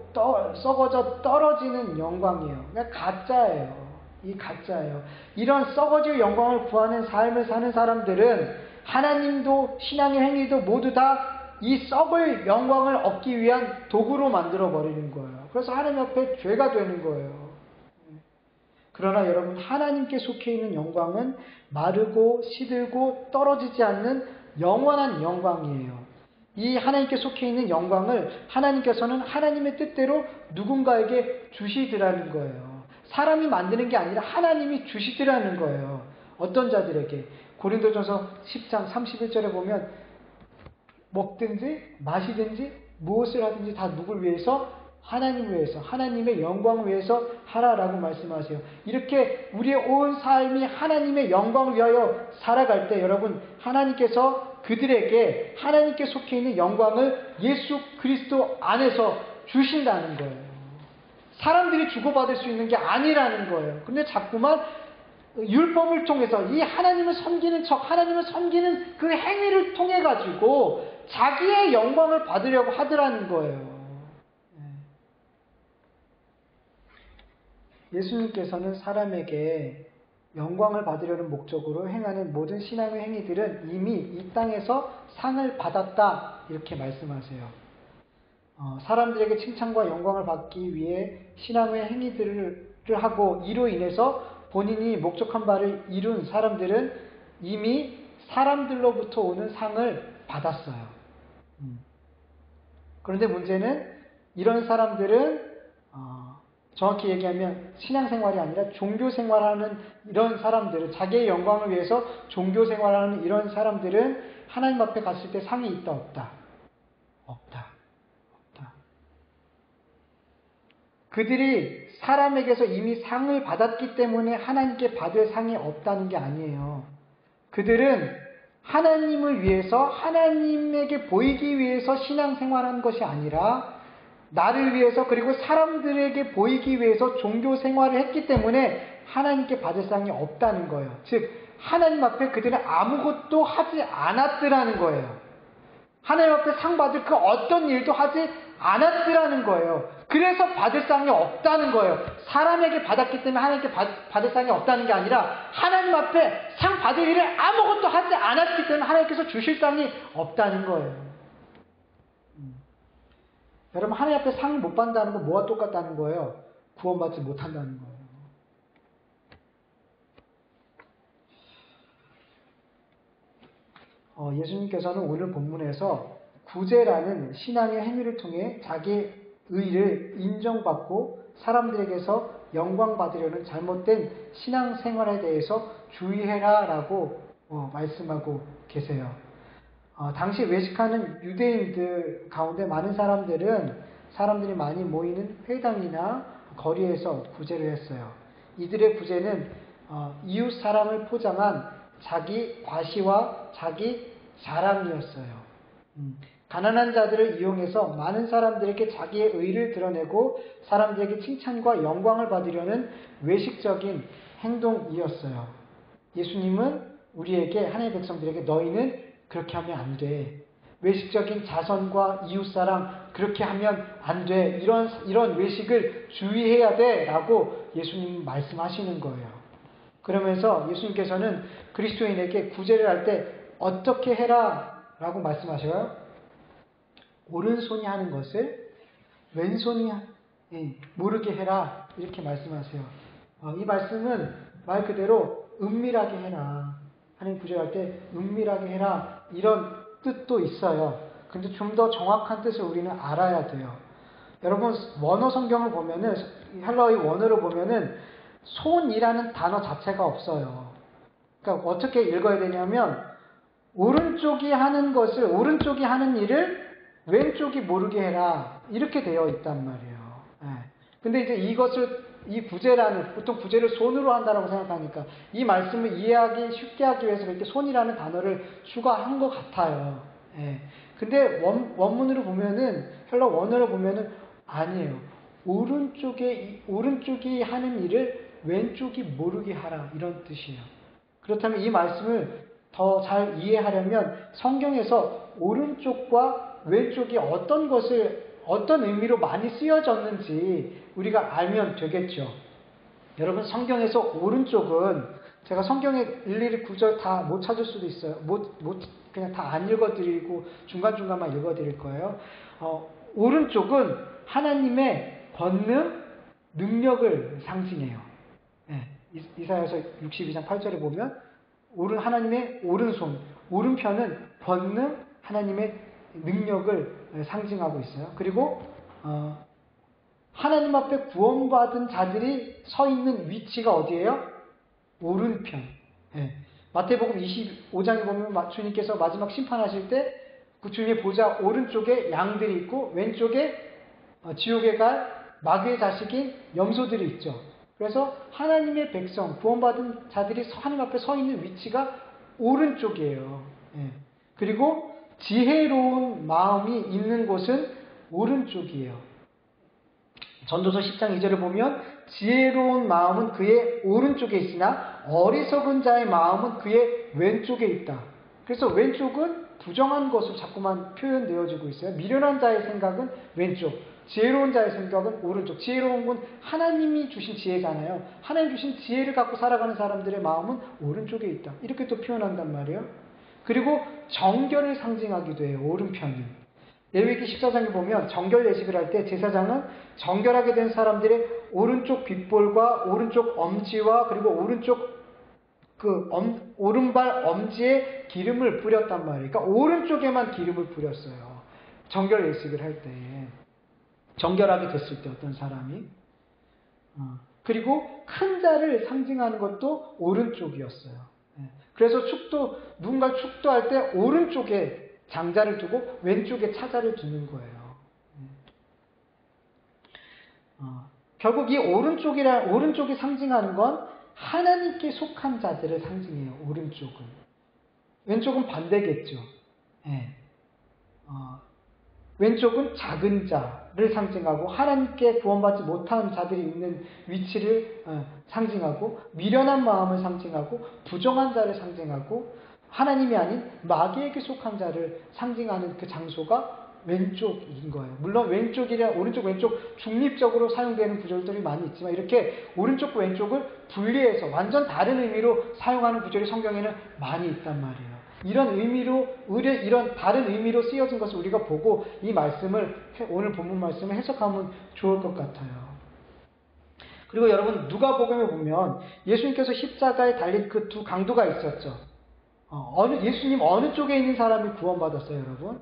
썩어져 떨어지는 영광이에요. 그냥 가짜예요. 이 가짜예요. 이런 썩어질 영광을 구하는 삶을 사는 사람들은 하나님도 신앙의 행위도 모두 다 이 썩을 영광을 얻기 위한 도구로 만들어 버리는 거예요. 그래서 하나님 앞에 죄가 되는 거예요. 그러나 여러분, 하나님께 속해 있는 영광은 마르고 시들고 떨어지지 않는 영원한 영광이에요. 이 하나님께 속해 있는 영광을 하나님께서는 하나님의 뜻대로 누군가에게 주시더라는 거예요. 사람이 만드는 게 아니라 하나님이 주시더라는 거예요. 어떤 자들에게? 고린도전서 10장 31절에 보면 먹든지 마시든지 무엇을 하든지 다 누굴 위해서? 하나님을 위해서, 하나님의 영광을 위해서 하라라고 말씀하세요. 이렇게 우리의 온 삶이 하나님의 영광을 위하여 살아갈 때 여러분, 하나님께서 그들에게 하나님께 속해 있는 영광을 예수 그리스도 안에서 주신다는 거예요. 사람들이 주고받을 수 있는 게 아니라는 거예요. 근데 자꾸만 율법을 통해서 이 하나님을 섬기는 척, 하나님을 섬기는 그 행위를 통해 가지고 자기의 영광을 받으려고 하더라는 거예요. 예수님께서는 사람에게 영광을 받으려는 목적으로 행하는 모든 신앙의 행위들은 이미 이 땅에서 상을 받았다 이렇게 말씀하세요. 사람들에게 칭찬과 영광을 받기 위해 신앙의 행위들을 하고 이로 인해서 본인이 목적한 바를 이룬 사람들은 이미 사람들로부터 오는 상을 받았어요. 그런데 문제는 이런 사람들은 정확히 얘기하면 신앙생활이 아니라 종교생활하는 이런 사람들은, 자기의 영광을 위해서 종교생활하는 이런 사람들은 하나님 앞에 갔을 때 상이 있다 없다? 없다. 그들이 사람에게서 이미 상을 받았기 때문에 하나님께 받을 상이 없다는 게 아니에요. 그들은 하나님을 위해서, 하나님에게 보이기 위해서 신앙생활하는 것이 아니라 나를 위해서, 그리고 사람들에게 보이기 위해서 종교 생활을 했기 때문에 하나님께 받을 상이 없다는 거예요. 즉 하나님 앞에 그들은 아무것도 하지 않았더라는 거예요. 하나님 앞에 상 받을 그 어떤 일도 하지 않았더라는 거예요. 그래서 받을 상이 없다는 거예요. 사람에게 받았기 때문에 하나님께 받을 상이 없다는 게 아니라 하나님 앞에 상 받을 일을 아무것도 하지 않았기 때문에 하나님께서 주실 상이 없다는 거예요. 여러분, 하나님 앞에 상을 못 받는다는 건 뭐와 똑같다는 거예요? 구원받지 못한다는 거예요. 예수님께서는 오늘 본문에서 구제라는 신앙의 행위를 통해 자기의 의를 인정받고 사람들에게서 영광받으려는 잘못된 신앙생활에 대해서 주의해라 라고 말씀하고 계세요. 당시 외식하는 유대인들 가운데 많은 사람들이 많이 모이는 회당이나 거리에서 구제를 했어요. 이들의 구제는 이웃 사람을 포장한 자기 과시와 자기 자랑이었어요. 가난한 자들을 이용해서 많은 사람들에게 자기의 의를 드러내고 사람들에게 칭찬과 영광을 받으려는 외식적인 행동이었어요. 예수님은 우리에게, 하나님의 백성들에게 너희는 그렇게 하면 안 돼. 외식적인 자선과 이웃사랑 그렇게 하면 안 돼. 이런 외식을 주의해야 돼. 라고 예수님 말씀하시는 거예요. 그러면서 예수님께서는 그리스도인에게 구제를 할 때 어떻게 해라 라고 말씀하셔요. 오른손이 하는 것을 왼손이 모르게 해라 이렇게 말씀하세요. 이 말씀은 말 그대로 은밀하게 해라. 하나님 구제할 때 은밀하게 해라 이런 뜻도 있어요. 근데 좀 더 정확한 뜻을 우리는 알아야 돼요. 여러분, 원어 성경을 보면은, 헬라어의 원어를 보면은 손이라는 단어 자체가 없어요. 그러니까 어떻게 읽어야 되냐면 오른쪽이 하는 일을 왼쪽이 모르게 해라 이렇게 되어 있단 말이에요. 근데 이제 이 구제라는, 보통 구제를 손으로 한다라고 생각하니까 이 말씀을 이해하기 쉽게 하기 위해서 이렇게 손이라는 단어를 추가한 것 같아요. 근데 원문으로 보면은, 헬라 원어로 보면은 아니에요. 오른쪽이 하는 일을 왼쪽이 모르게 하라 이런 뜻이에요. 그렇다면 이 말씀을 더 잘 이해하려면 성경에서 오른쪽과 왼쪽이 어떤 의미로 많이 쓰여졌는지 우리가 알면 되겠죠. 여러분, 성경에서 오른쪽은, 제가 성경에 일일이 구절 다 못 찾을 수도 있어요. 그냥 다 안 읽어드리고 중간중간만 읽어드릴 거예요. 오른쪽은 하나님의 권능, 능력을 상징해요. 이사야서 62장 8절에 보면 하나님의 오른손, 오른편은 권능, 하나님의 능력을 상징하고 있어요. 그리고 하나님 앞에 구원받은 자들이 서 있는 위치가 어디예요? 오른편. 마태복음 25장에 보면 주님께서 마지막 심판하실 때 그 주님의 보좌 오른쪽에 양들이 있고 왼쪽에 지옥에 갈 마귀의 자식인 염소들이 있죠. 그래서 하나님의 백성, 구원받은 자들이 하나님 앞에 서 있는 위치가 오른쪽이에요. 예. 그리고 지혜로운 마음이 있는 곳은 오른쪽이에요. 전도서 10장 2절을 보면 지혜로운 마음은 그의 오른쪽에 있으나 어리석은 자의 마음은 그의 왼쪽에 있다. 그래서 왼쪽은 부정한 것으로 자꾸만 표현되어지고 있어요. 미련한 자의 생각은 왼쪽, 지혜로운 자의 생각은 오른쪽. 지혜로운 건 하나님이 주신 지혜잖아요. 하나님 주신 지혜를 갖고 살아가는 사람들의 마음은 오른쪽에 있다. 이렇게 또 표현한단 말이에요. 그리고 정결을 상징하기도 해요. 오른편은. 레위기 14장에 보면 정결 예식을 할 때 제사장은 정결하게 된 사람들의 오른쪽 귓볼과 오른쪽 엄지와 그리고 오른쪽 오른발 엄지에 기름을 뿌렸단 말이에요. 그러니까 오른쪽에만 기름을 뿌렸어요. 정결 예식을 할 때. 정결하게 됐을 때 어떤 사람이. 그리고 큰 자를 상징하는 것도 오른쪽이었어요. 그래서 누군가 축도할 때 오른쪽에 장자를 두고 왼쪽에 차자를 두는 거예요. 결국 이 오른쪽이 상징하는 건 하나님께 속한 자들을 상징해요. 오른쪽은. 왼쪽은 반대겠죠. 왼쪽은 작은 자를 상징하고 하나님께 구원받지 못한 자들이 있는 위치를 상징하고 미련한 마음을 상징하고 부정한 자를 상징하고 하나님이 아닌 마귀에게 속한 자를 상징하는 그 장소가 왼쪽인 거예요. 물론 오른쪽 왼쪽 중립적으로 사용되는 구절들이 많이 있지만 이렇게 오른쪽과 왼쪽을 분리해서 완전 다른 의미로 사용하는 구절이 성경에는 많이 있단 말이에요. 이런 다른 의미로 쓰여진 것을 우리가 보고 이 말씀을 오늘 본문 말씀을 해석하면 좋을 것 같아요. 그리고 여러분 누가복음에 보면 예수님께서 십자가에 달린 그 두 강도가 있었죠. 예수님 어느 쪽에 있는 사람이 구원받았어요, 여러분?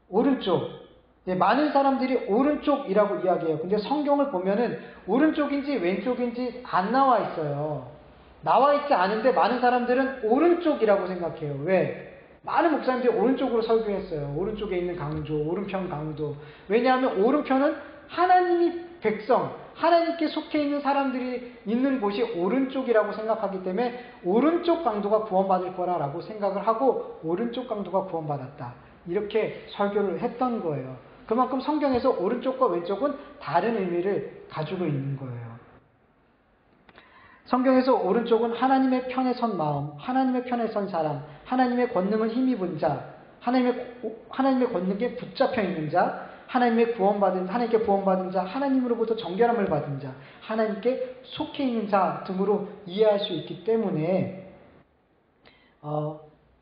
오른쪽. 많은 사람들이 오른쪽이라고 이야기해요. 근데 성경을 보면은 오른쪽인지 왼쪽인지 안 나와 있어요. 나와 있지 않은데 많은 사람들은 오른쪽이라고 생각해요. 왜? 많은 목사님들이 오른쪽으로 설교했어요. 오른쪽에 있는 강조, 오른편 강도. 왜냐하면 오른편은 하나님이 백성, 하나님께 속해 있는 사람들이 있는 곳이 오른쪽이라고 생각하기 때문에 오른쪽 강도가 구원받을 거라고 생각을 하고 오른쪽 강도가 구원받았다. 이렇게 설교를 했던 거예요. 그만큼 성경에서 오른쪽과 왼쪽은 다른 의미를 가지고 있는 거예요. 성경에서 오른쪽은 하나님의 편에 선 마음, 하나님의 편에 선 사람, 하나님의 권능을 힘입은 자, 하나님의 권능에 붙잡혀 있는 자, 하나님께 구원받은 자, 하나님으로부터 정결함을 받은 자, 하나님께 속해 있는 자 등으로 이해할 수 있기 때문에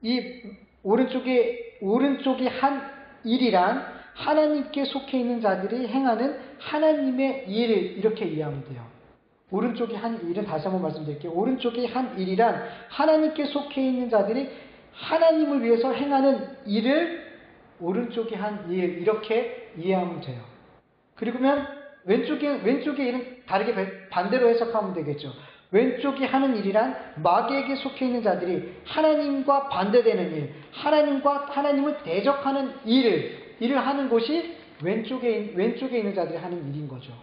이 오른쪽이 한 일이란 하나님께 속해 있는 자들이 행하는 하나님의 일을 이렇게 이해하면 돼요. 오른쪽이 한 일은 다시 한번 말씀드릴게요. 오른쪽이 한 일이란 하나님께 속해 있는 자들이 하나님을 위해서 행하는 일을 오른쪽이 한 일 이렇게 이해하면 돼요. 그리고면 왼쪽의 일은 다르게 반대로 해석하면 되겠죠. 왼쪽이 하는 일이란 마귀에게 속해 있는 자들이 하나님과 반대되는 일, 하나님을 대적하는 일을 하는 것이 왼쪽에 있는 자들이 하는 일인 거죠.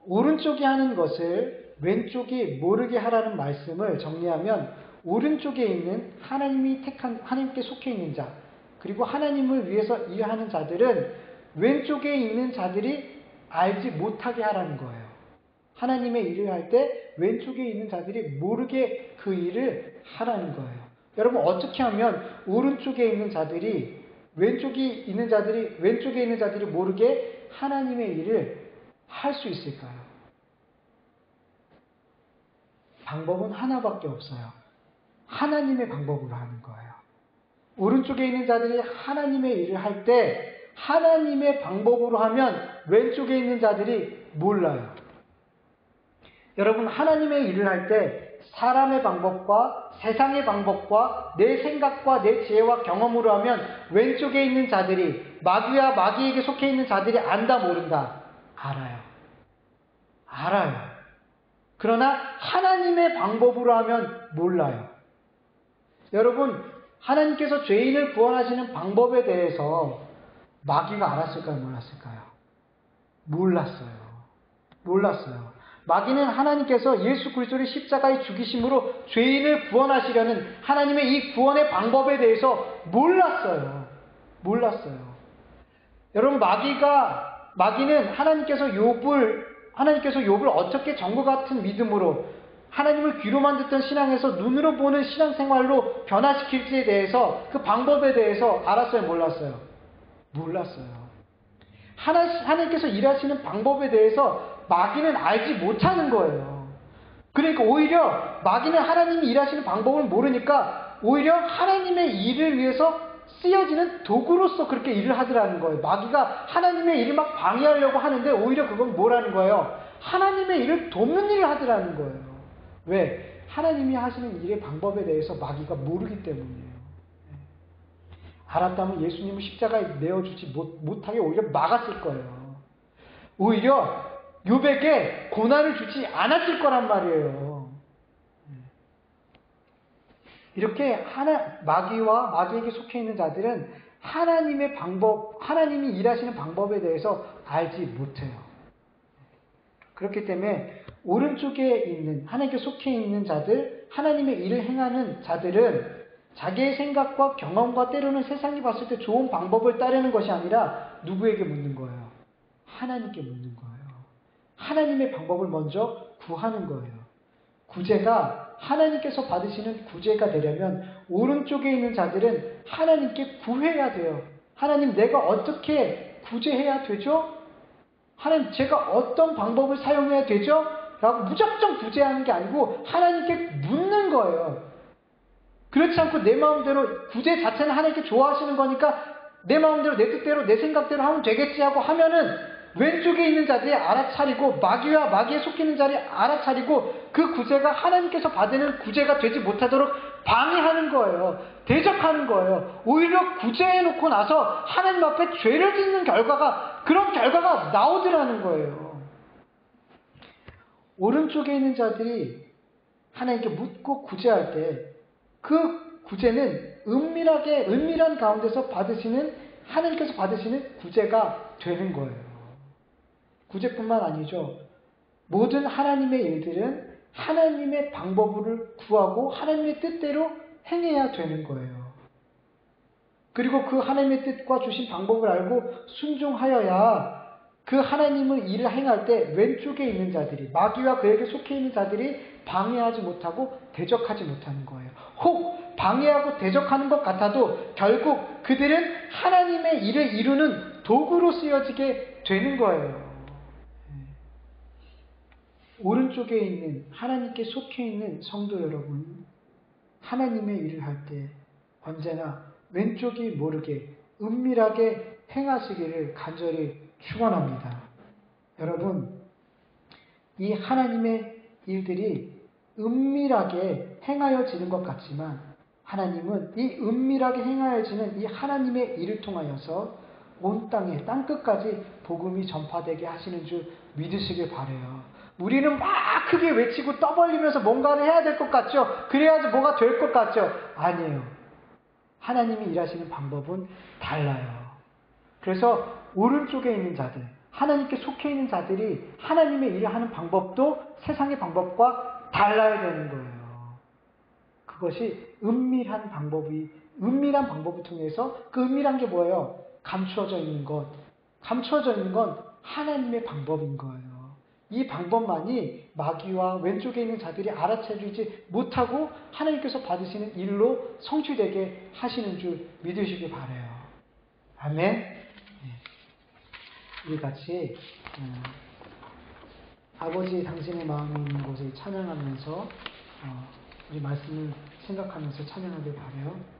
오른쪽이 하는 것을 왼쪽이 모르게 하라는 말씀을 정리하면 오른쪽에 있는 하나님께 속해 있는 자, 그리고 하나님을 위해서 일하는 자들은 왼쪽에 있는 자들이 알지 못하게 하라는 거예요. 하나님의 일을 할 때 왼쪽에 있는 자들이 모르게 그 일을 하라는 거예요. 여러분 어떻게 하면 왼쪽에 있는 자들이 모르게 하나님의 일을 할 수 있을까요? 방법은 하나밖에 없어요. 하나님의 방법으로 하는 거예요. 오른쪽에 있는 자들이 하나님의 일을 할 때 하나님의 방법으로 하면 왼쪽에 있는 자들이 몰라요. 여러분 하나님의 일을 할 때 사람의 방법과 세상의 방법과 내 생각과 내 지혜와 경험으로 하면 왼쪽에 있는 자들이 마귀에게 속해 있는 자들이 안다 모른다? 알아요. 그러나 하나님의 방법으로 하면 몰라요. 여러분 하나님께서 죄인을 구원하시는 방법에 대해서 마귀가 알았을까요? 몰랐을까요? 몰랐어요. 마귀는 하나님께서 예수 그리스도를 십자가에 죽이심으로 죄인을 구원하시려는 하나님의 이 구원의 방법에 대해서 몰랐어요. 여러분, 마귀는 하나님께서 욥을 어떻게 정과 같은 믿음으로 하나님을 귀로만 듣던 신앙에서 눈으로 보는 신앙생활로 변화시킬지에 대해서, 그 방법에 대해서 알았어요? 몰랐어요. 하나님께서 일하시는 방법에 대해서 마귀는 알지 못하는 거예요. 그러니까 오히려 마귀는 하나님이 일하시는 방법을 모르니까 오히려 하나님의 일을 위해서 쓰여지는 도구로서 그렇게 일을 하더라는 거예요. 마귀가 하나님의 일을 막 방해하려고 하는데 오히려 그건 뭐라는 거예요? 하나님의 일을 돕는 일을 하더라는 거예요. 왜? 하나님이 하시는 일의 방법에 대해서 마귀가 모르기 때문이에요. 알았다면 예수님을 십자가에 내어주지 못하게 오히려 막았을 거예요. 오히려 욥에게 고난을 주지 않았을 거란 말이에요. 이렇게 마귀에게 속해 있는 자들은 하나님이 일하시는 방법에 대해서 알지 못해요. 그렇기 때문에 오른쪽에 있는, 하나님께 속해 있는 자들, 하나님의 일을 행하는 자들은 자기의 생각과 경험과 때로는 세상이 봤을 때 좋은 방법을 따르는 것이 아니라 누구에게 묻는 거예요? 하나님께 묻는 거예요. 하나님의 방법을 먼저 구하는 거예요. 구제가 하나님께서 받으시는 구제가 되려면 오른쪽에 있는 자들은 하나님께 구해야 돼요. 하나님, 내가 어떻게 구제해야 되죠? 하나님, 제가 어떤 방법을 사용해야 되죠? 라고 무작정 구제하는 게 아니고 하나님께 묻는 거예요. 그렇지 않고 내 마음대로, 구제 자체는 하나님께 좋아하시는 거니까 내 마음대로, 내 뜻대로, 내 생각대로 하면 되겠지 하고 하면은 왼쪽에 있는 자들이 알아차리고 마귀에 속히는 자들이 알아차리고 그 구제가 하나님께서 받는 구제가 되지 못하도록 방해하는 거예요. 대적하는 거예요. 오히려 구제해놓고 나서 하나님 앞에 죄를 짓는 그런 결과가 나오더라는 거예요. 오른쪽에 있는 자들이 하나님께 묻고 구제할 때 그 구제는 은밀한 가운데서 하나님께서 받으시는 구제가 되는 거예요. 구제뿐만 아니죠. 모든 하나님의 일들은 하나님의 방법을 구하고 하나님의 뜻대로 행해야 되는 거예요. 그리고 그 하나님의 뜻과 주신 방법을 알고 순종하여야 그 하나님의 일을 행할 때 왼쪽에 있는 자들이, 마귀와 그에게 속해 있는 자들이 방해하지 못하고 대적하지 못하는 거예요. 혹 방해하고 대적하는 것 같아도 결국 그들은 하나님의 일을 이루는 도구로 쓰여지게 되는 거예요. 오른쪽에 있는, 하나님께 속해 있는 성도 여러분, 하나님의 일을 할 때 언제나 왼쪽이 모르게 은밀하게 행하시기를 간절히 축원합니다. 여러분, 이 하나님의 일들이 은밀하게 행하여지는 것 같지만 하나님은 이 은밀하게 행하여지는 이 하나님의 일을 통하여서 온 땅에, 땅끝까지 복음이 전파되게 하시는 줄 믿으시길 바라요. 우리는 막 크게 외치고 떠벌리면서 뭔가를 해야 될 것 같죠? 그래야지 뭐가 될 것 같죠? 아니에요. 하나님이 일하시는 방법은 달라요. 그래서 오른쪽에 있는 자들, 하나님께 속해 있는 자들이 하나님의 일을 하는 방법도 세상의 방법과 달라야 되는 거예요. 그것이 은밀한 방법을 통해서, 그 은밀한 게 뭐예요? 감추어져 있는 건 하나님의 방법인 거예요. 이 방법만이 마귀와 왼쪽에 있는 자들이 알아채지 못하고 하나님께서 받으시는 일로 성취되게 하시는 줄 믿으시기 바라요. 아멘. 우리 같이 아버지 당신의 마음이 있는 곳에 찬양하면서 우리 말씀을 생각하면서 찬양하길 바라요.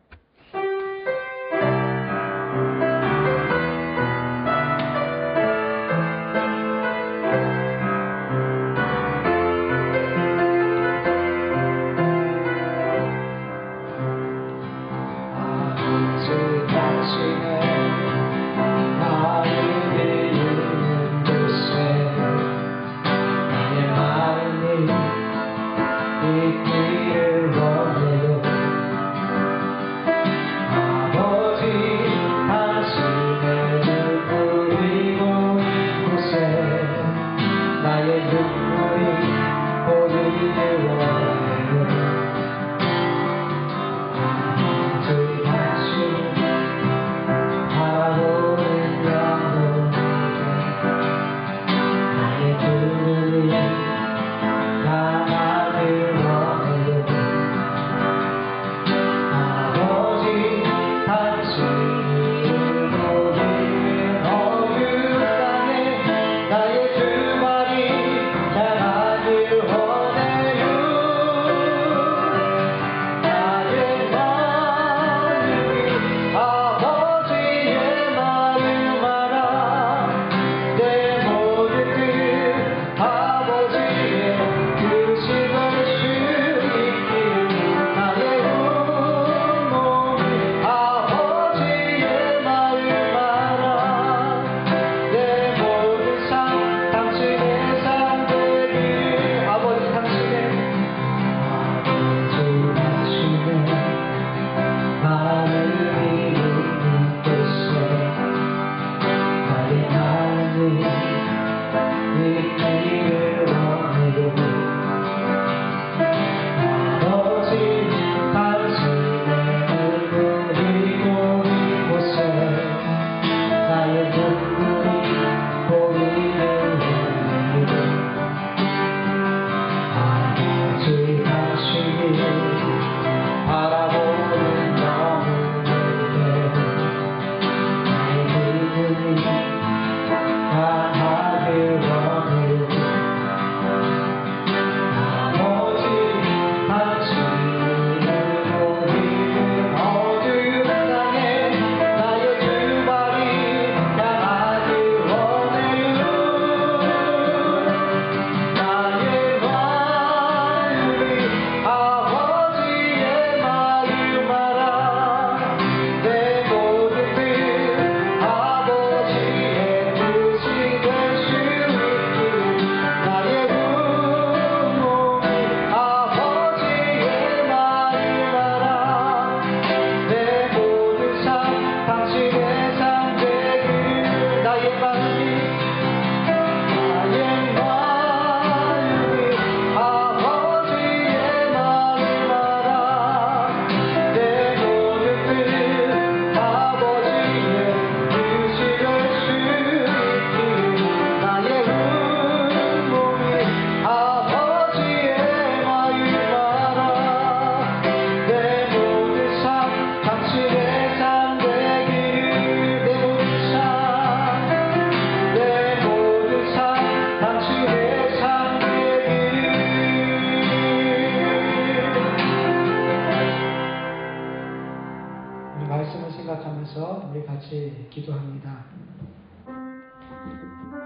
같이 기도합니다.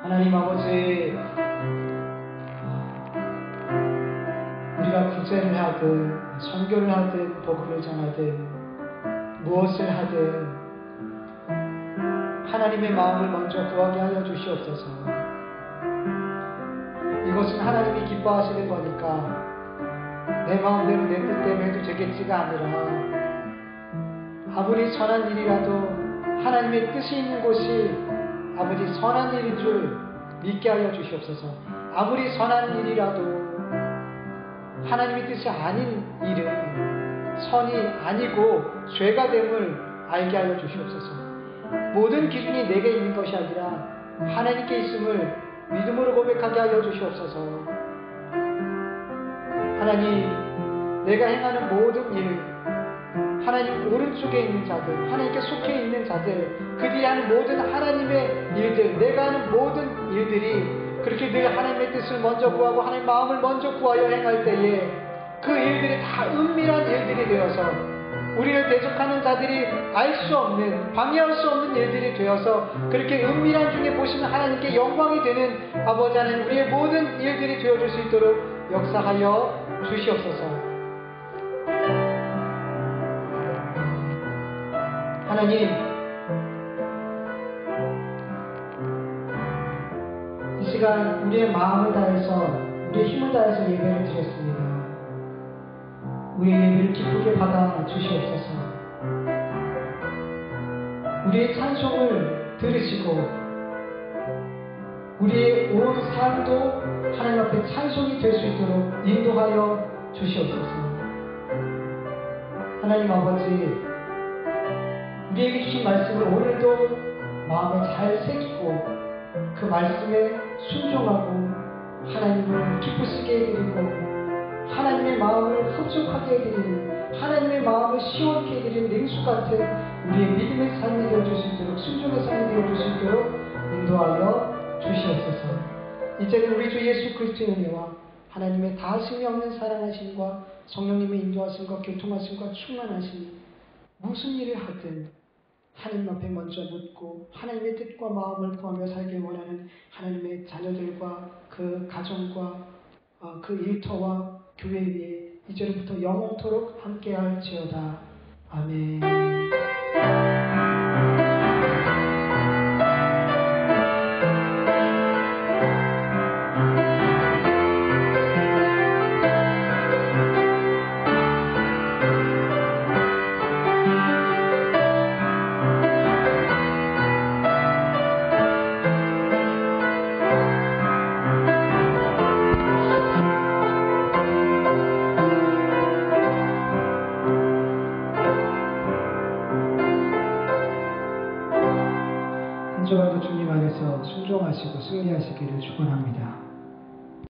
하나님 아버지, 우리가 구제를 하든 선교를 하든 복음을 전하든 무엇을 하든 하나님의 마음을 먼저 구하게 하여 주시옵소서. 이것은 하나님이 기뻐하시는 거니까 내 마음대로 내 뜻대로 해도 되겠지가 아니라 아무리 선한 일이라도 하나님의 뜻이 있는 곳이 아버지 선한 일인 줄 믿게 하여 주시옵소서. 아무리 선한 일이라도 하나님의 뜻이 아닌 일은 선이 아니고 죄가 됨을 알게 하여 주시옵소서. 모든 기준이 내게 있는 것이 아니라 하나님께 있음을 믿음으로 고백하게 하여 주시옵소서. 하나님, 내가 행하는 모든 일, 하나님 오른쪽에 있는 자들, 하나님께 속해 있는 자들, 그들이 하는 모든 하나님의 일들, 내가 하는 모든 일들이 그렇게 늘 하나님의 뜻을 먼저 구하고 하나님의 마음을 먼저 구하여 행할 때에 그 일들이 다 은밀한 일들이 되어서 우리를 대적하는 자들이 알 수 없는, 방해할 수 없는 일들이 되어서 그렇게 은밀한 중에 보시는 하나님께 영광이 되는 아버지 하나님, 우리의 모든 일들이 되어줄 수 있도록 역사하여 주시옵소서. 하나님, 이 시간 우리의 마음을 다해서 우리의 힘을 다해서 예배를 드렸습니다. 우리의 예배를 기쁘게 받아 주시옵소서. 우리의 찬송을 들으시고 우리의 온 삶도 하나님 앞에 찬송이 될 수 있도록 인도하여 주시옵소서. 하나님 아버지, 우리에게 주신 말씀을 오늘도 마음에 잘 새기고 그 말씀에 순종하고 하나님을 기쁘시게 해드리고 하나님의 마음을 흡족하게 해드리는, 하나님의 마음을 시원케 해드리는 냉수 같은 우리의 믿음의 삶이 되어줄 수 있도록, 순종의 삶이 되어줄 수 있도록 인도하여 주시옵소서. 이제는 우리 주 예수 그리스도의 은혜와 하나님의 다하심이 없는 사랑하심과 성령님의 인도하심과 교통하심과 충만하심이 무슨 일을 하든 하나님 앞에 먼저 묻고 하나님의 뜻과 마음을 구하며 살길 원하는 하나님의 자녀들과 그 가정과 그 일터와 교회 위에 이제부터 영원토록 함께할지어다. 아멘. 한 주간도 주님 안에서 순종하시고 승리하시기를 축원합니다.